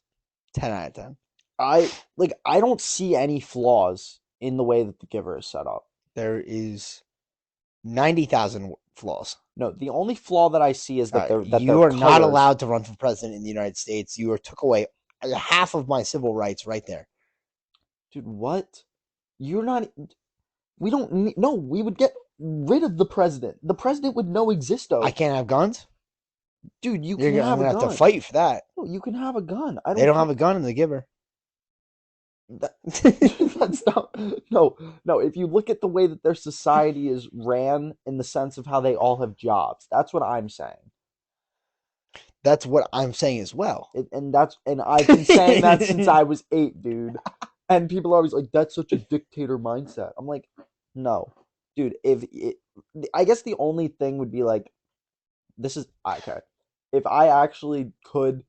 10 out of 10. I don't see any flaws in the way that the Giver is set up. There is 90,000 flaws. No, the only flaw that I see is that their You are not colors. allowed to run for president in the United States. You are took away half of my civil rights right there. Dude, what? You're not. We don't need. No, we would get rid of the president. The president would no I existo. can't have guns. Dude, you can I'm have a gonna have to gun. fight for that. No, you can have a gun. I They don't don't care. have a gun in the giver. That, that's not. No, no. If you look at the way that their society is ran in the sense of how they all have jobs, that's what I'm saying. That's what I'm saying as well. And I've been saying that since I was 8, dude. And people are always like, "That's such a dictator mindset." I'm like, no, dude. I guess the only thing would be like, this is okay. If I actually could,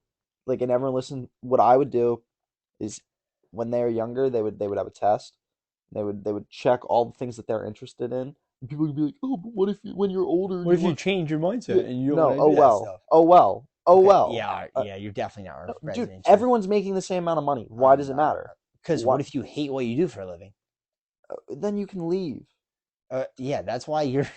like, and everyone listen, what I would do is when they're younger, they would have a test. They would check all the things that they're interested in. And people would be like, "Oh, but what if when you're older What you if you want?" change your Yeah, mindset and you don't no. want to Oh do that well. stuff? Oh well. Oh Okay, well. yeah, yeah, you're definitely not running No, for dude, president, sure. everyone's making the same amount of money. Why I'm does it not. matter? Because what What? if you hate what you do for a living? Then you can leave. Yeah, that's why you're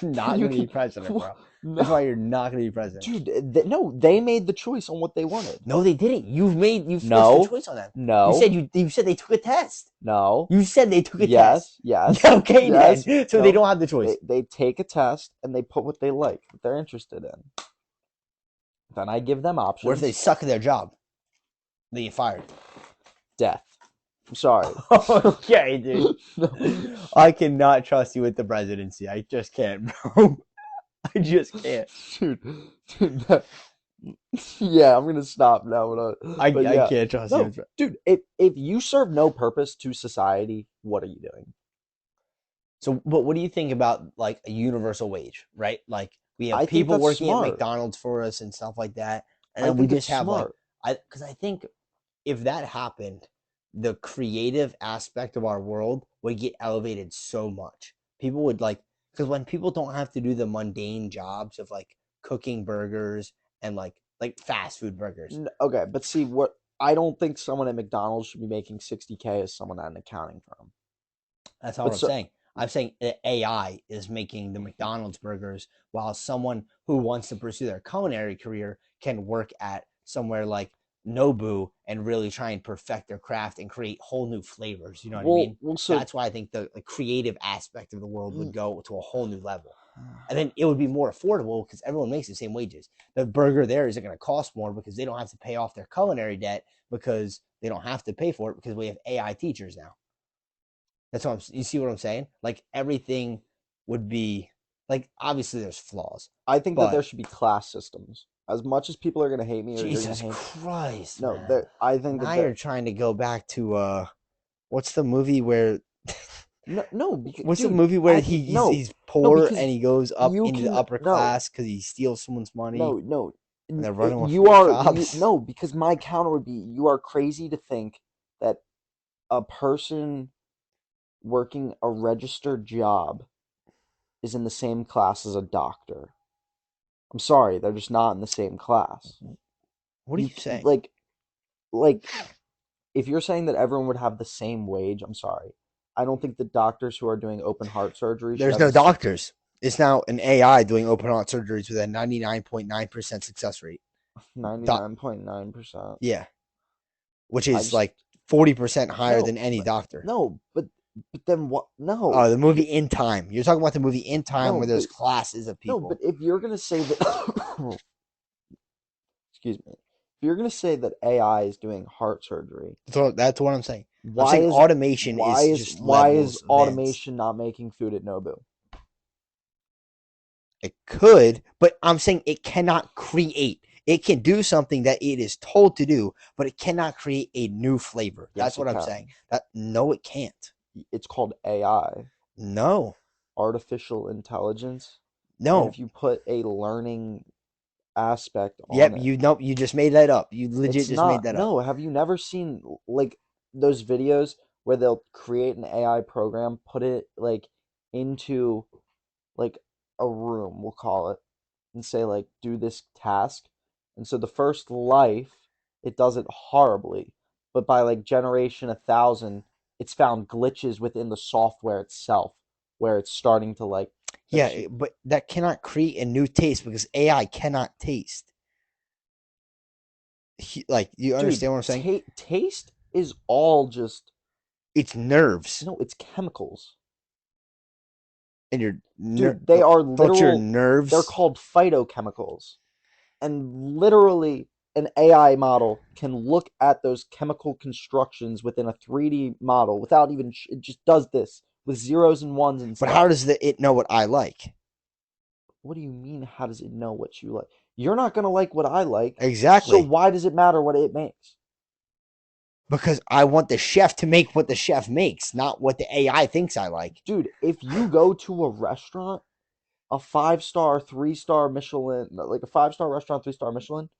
not You going to be can. president, bro. That's No, why you're not going to be president. dude. No, they made the choice on what they wanted. No, they didn't. You forced the No, choice on them. no, You said they took a test. no. You said they took a test. Yes, yes, Okay, yes. then. So they No, don't have the choice. they take a test and they put what they like, what they're interested in. Then I give them What if they options. suck at their job? They get fired. Death. I'm sorry. Okay, dude. No. I cannot trust you with the presidency. I just can't, bro. I just can't. Dude, yeah, I'm gonna stop now. But I yeah, can't trust you. no, dude. If you serve no purpose to society, what are you doing? So, but what do you think about like a universal wage, right? Like we have I think people that's working at smart. McDonald's for us and stuff like that, and I then we think it's just have like smart. because I think if that happened, the creative aspect of our world would get elevated so much. People would like because when people don't have to do the mundane jobs of like cooking burgers and like fast food burgers. Okay, but see what I don't think someone at McDonald's should be making 60K as someone at an accounting firm. That's not what But I'm so saying. I'm saying that AI is making the McDonald's burgers, while someone who wants to pursue their culinary career can work at somewhere like Nobu and really try and perfect their craft and create whole new flavors. You know what I mean? so That's why I think the creative aspect of the world would go to a whole new level. And then it would be more affordable because everyone makes the same wages. The burger there isn't going to cost more because they don't have to pay off their culinary debt because they don't have to pay for it because we have AI teachers now. That's what you see what I'm saying? Like everything would be like obviously there's flaws, I think that there but should be class systems. As much as people are gonna hate me or you're gonna Jesus hate, Christ, no, man. there. I think that Now you're trying to go back to What's the movie where? No, no, because, What's the dude, movie where he's no, he's no, poor because and he goes up you into the can upper no, class because he steals someone's money no, no. and they're running You from the are you cops? no, because my counter would be you are crazy to think that a person working a registered job is in the same class as a doctor. I'm sorry, they're just not in the same class. What are You you saying? like if you're saying that everyone would have the same wage, I'm sorry. I don't think the doctors who are doing open heart surgery should There's have no this doctors. It's now an AI doing open heart surgeries with a 99.9% success rate. Doc, 99.9%. yeah, which I is just like 40% higher no, than any but doctor. no, but then what? No, The movie In Time. You're talking about the movie In Time no, where there's but classes of no, but people. if you're gonna say that, excuse me, if you're gonna say that AI is doing heart surgery, That's what I'm saying. I'm why saying is automation is just why is levels advanced. automation not making food at Nobu? It could, but I'm saying it cannot create. It can do something that it is told to do, but it cannot create a new flavor. That's Yes, what it I'm saying. can. That no, it can't. It's called AI, No, artificial intelligence, and no. if you put a learning aspect on Yep, it, you know, you just made that up. You legit it's just made not. that up. No, have you never seen like those videos where they'll create an AI program, put it like into like a room, we'll call it, and say like do this task. And so the first life it does it horribly, but by like generation 1,000, it's found glitches within the software itself where it's starting to like Yeah, but that cannot create a new taste because AI cannot taste. Like, you dude, understand what I'm saying? taste is all just It's nerves no, it's chemicals. and your Dude, they are don't your literal, they're nerves. called phytochemicals. And literally, an AI model can look at those chemical constructions within a 3D model without even, it just does this with zeros and ones and But how stuff. does it know what I like? What do you mean, how does it know what you like? You're not going to like what I like, so Exactly. why does it matter what it makes? Because I want the chef to make what the chef makes, not what the AI thinks I like. Dude, if you go to a restaurant, a 5-star, 3-star Michelin, like a 5-star restaurant, 3-star Michelin,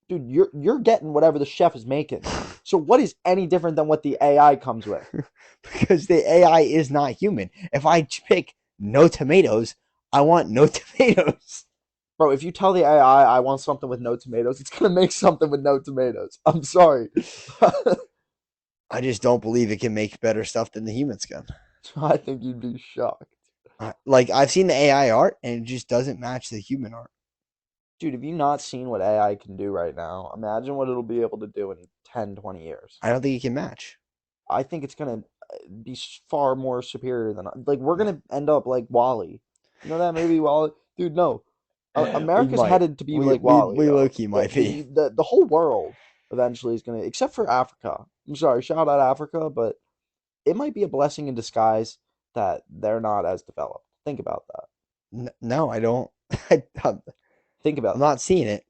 dude, you're getting whatever the chef is making. So what is any different than what the AI comes with? Because the AI is not human. If I pick no tomatoes, I want no tomatoes. Bro, if you tell the AI I want something with no tomatoes, it's gonna make something with no tomatoes. I'm sorry. I just don't believe it can make better stuff than the humans can. I think you'd be shocked. Like, I've seen the AI art and it just doesn't match the human art. Dude, have you not seen what AI can do right now? Imagine what it'll be able to do in 10, 20 years. I don't think it can match. I think it's gonna be far more superior than like we're No. gonna end up like Wally. You know that movie Wally? Dude, no. We America's might. headed to be We like we Wally, we low yo. key might be. The whole world eventually is gonna, except for Africa. I'm sorry, shout out Africa, but it might be a blessing in disguise that they're not as developed. Think about that. No, I don't. I'm Think about that. not seeing it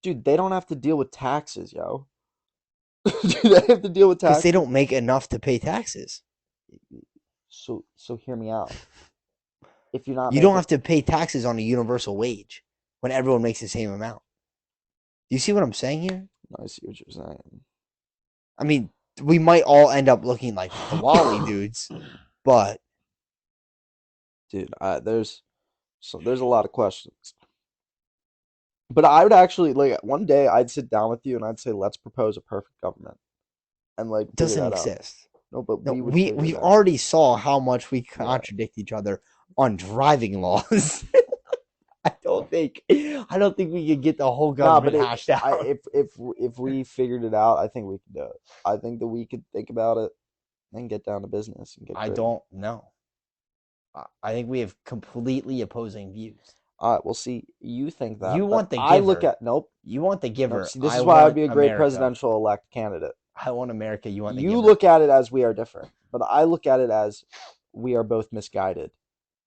Dude, they don't have to deal with taxes, yo. Dude, they have to deal with because they taxes. don't make enough to pay taxes. So hear me out. If you're not You don't making have to pay taxes on a universal wage when everyone makes the same amount. Do you see what I'm saying here? I see what you're saying. I mean, we might all end up looking like the Wally dudes, but Dude, there's a lot of questions. But I would actually like one day I'd sit down with you and I'd say let's propose a perfect government and like it figure doesn't that out. exist. No, but No, we would we figure we it out. already saw how much we Yeah. contradict each other on driving laws. I don't think we could get the whole Nah, but government hashed out. if we figured it out, I think we could do it. I think that we could think about it and get down to business and get I gritty. don't know. I think we have completely opposing views. All right, we'll see. You think You that, but want the I look giver. at nope, You want the nope. giver. See, this I is why I'd want be a great America. presidential elect candidate. I want America. You want the You giver. look at it as we are different, but I look at it as we are both misguided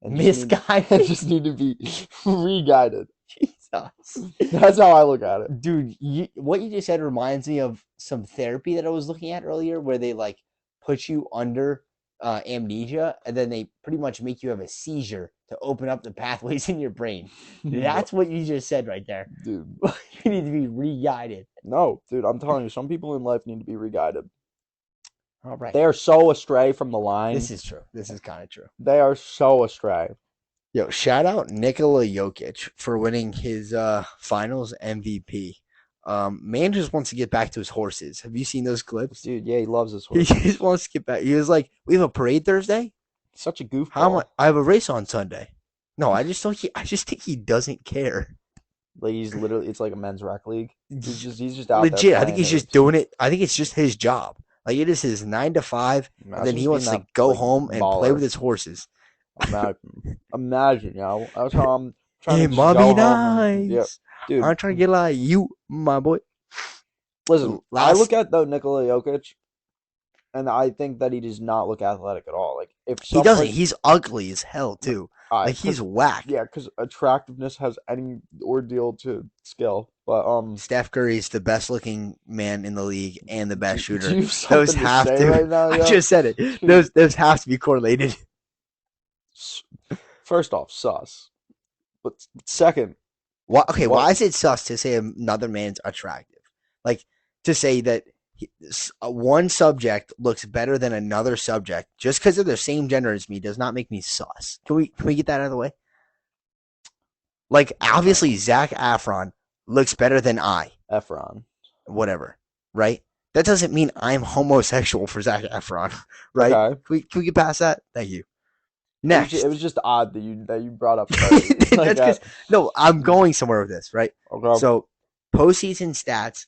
and and Misguided. just need to be re-guided. Jesus. That's how I look at it. Dude, what you just said reminds me of some therapy that I was looking at earlier where they like put you under amnesia, and then they pretty much make you have a seizure to open up the pathways in your brain. No, That's what you just said right there. dude. You need to be re-guided. No, dude. I'm telling you, some people in life need to be re-guided. All right. They are so astray from the This line. is true. This is kind of true. They are so astray. Yo, shout out Nikola Jokic for winning his finals MVP. Man just wants to get back to his horses. Have you seen those clips? Dude, yeah, he loves his He just horses. wants to get back. He was like, "We have a parade Thursday. Such a How am I? goofball. I have a race on Sunday." No, I just don't. I just think he doesn't care. Like he's literally, it's like a men's rec league. He's just out there Legit, I think playing he's just hoops. doing it. I think it's just his job. Like it is his 9 to 5, and then Imagine he just being wants to that go like home and play baller. with his horses. Imagine, that's how I'm trying to It just might be go home and yeah, nice. dude. I'm trying to get like you, my boy. Listen, I Last, look at though Nikola Jokic, and I think that he does not look athletic at all. Like if he doesn't. somebody, He's ugly as hell too. Like he's because whack. yeah, because attractiveness has any ordeal to skill. But Steph Curry's the best looking man in the league and the best do shooter. you have Those something to have say to. right now, I yo? just said it. Dude, Those have to be correlated. first off, sus. But second, Why, okay, what? why is it sus to say another man's attractive? Like to say that one subject looks better than another subject just because they're the same gender as me does not make me sus. Can we get that out of the way? Like obviously Zach Efron looks better than I, Efron. whatever, right? That doesn't mean I'm homosexual for Zach Efron, right? Okay. Can we get past that? Thank you. It was Next. just odd that you brought up Curry. Like, That's because no, I'm going somewhere with this, right? okay. So postseason stats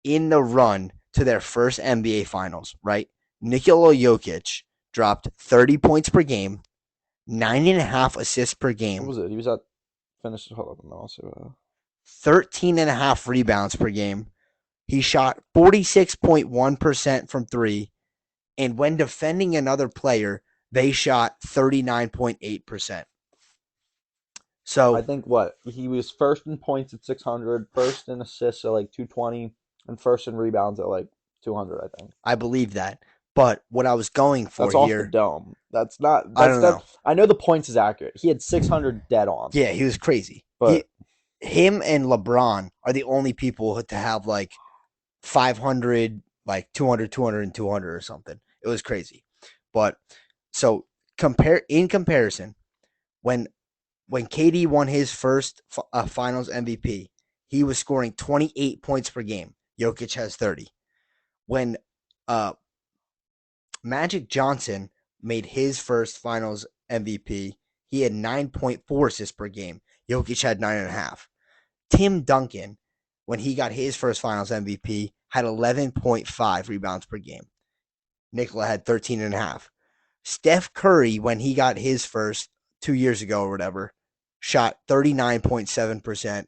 in the run to their first NBA finals, right? Nikola Jokic dropped 30 points per game, 9.5 assists per What game, was it? He was at finish. Hold on, I'll see what. 13.5 rebounds per game. He shot 46.1% from three. And when defending another player, they shot 39.8%. I So think what he was first in points at 600, first in assists at like 220, and first in rebounds at like 200. I think I believe that. But what I was going for that's off the here, dome. That's not. I That's don't that. know. I know the points is accurate. He had 600 dead on, Yeah, he was crazy. but Him and LeBron are the only people to have like 500, like 200, 200, and 200 or something. It was crazy. But so in comparison, when KD won his first Finals MVP, he was scoring 28 points per game. Jokic has 30. When uh, Magic Johnson made his first Finals MVP, he had 9.4 assists per game. Jokic had 9.5. Tim Duncan, when he got his first Finals MVP, had 11.5 rebounds per game. Nikola had 13.5. Steph Curry, when he got his first 2 years ago or whatever, shot 39.7%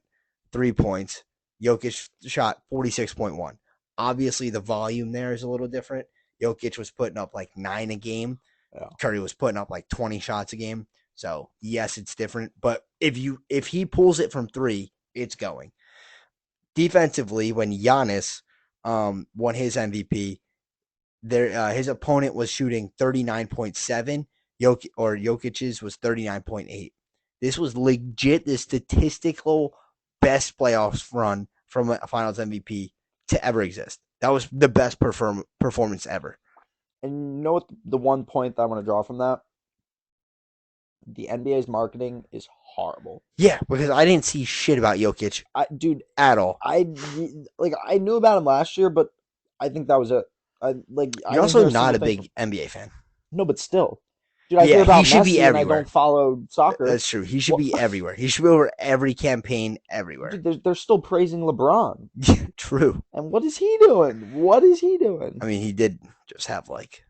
3 points. Jokic shot 46.1. Obviously, the volume there is a little different. Jokic was putting up like 9 a game. yeah. Curry was putting up like 20 shots a game. So yes, it's different. But if he pulls it from three, it's going. Defensively, when Giannis won his MVP, his opponent was shooting 39.7. Jokic's was 39.8. This was legit the statistical best playoffs run from a Finals MVP to ever exist. That was the best performance ever. And you know what? The one point that I want to draw from that, the NBA's marketing is horrible. Yeah, because I didn't see shit about Jokic Dude, at all. I knew about him last year, but I think that was it. I You're didn't also hear a not single a thing from. big NBA fan. No, but still, dude, I hear Yeah, he about should be Messi and I don't everywhere. follow soccer. That's true. He should What, be everywhere. He should be over every campaign everywhere. dude, they're still praising LeBron, True. and what is he doing? What is he doing? I mean, he did just have like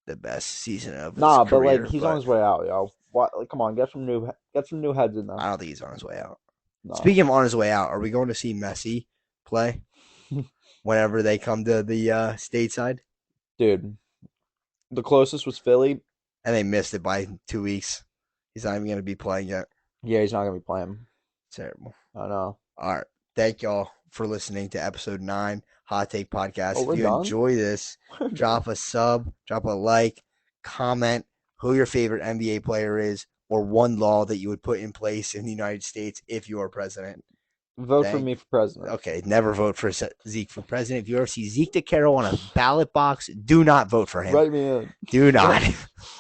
the best season of his Nah, but like career, he's on but his way out, yo. What? Like, come on, get some new heads in there. I don't think he's on his way out. No, Speaking of on his way out, are we going to see Messi play whenever they come to the stateside? dude, the closest was Philly. And they missed it by 2 weeks. He's not even going to be playing yet. Yeah, he's not gonna be playing. Terrible. I know. All right. Thank y'all for listening to episode 9 Hot Take Oh, Podcast. If we're you done. enjoy this, We're done. drop a sub, drop a like, comment who your favorite NBA player is, or one law that you would put in place in the United States if you are president. Vote for Thank. me for president. Okay, never vote for Zeke for president. If you ever see Zeke DeCaro on a ballot box, do not vote for him. Write me in. Do not.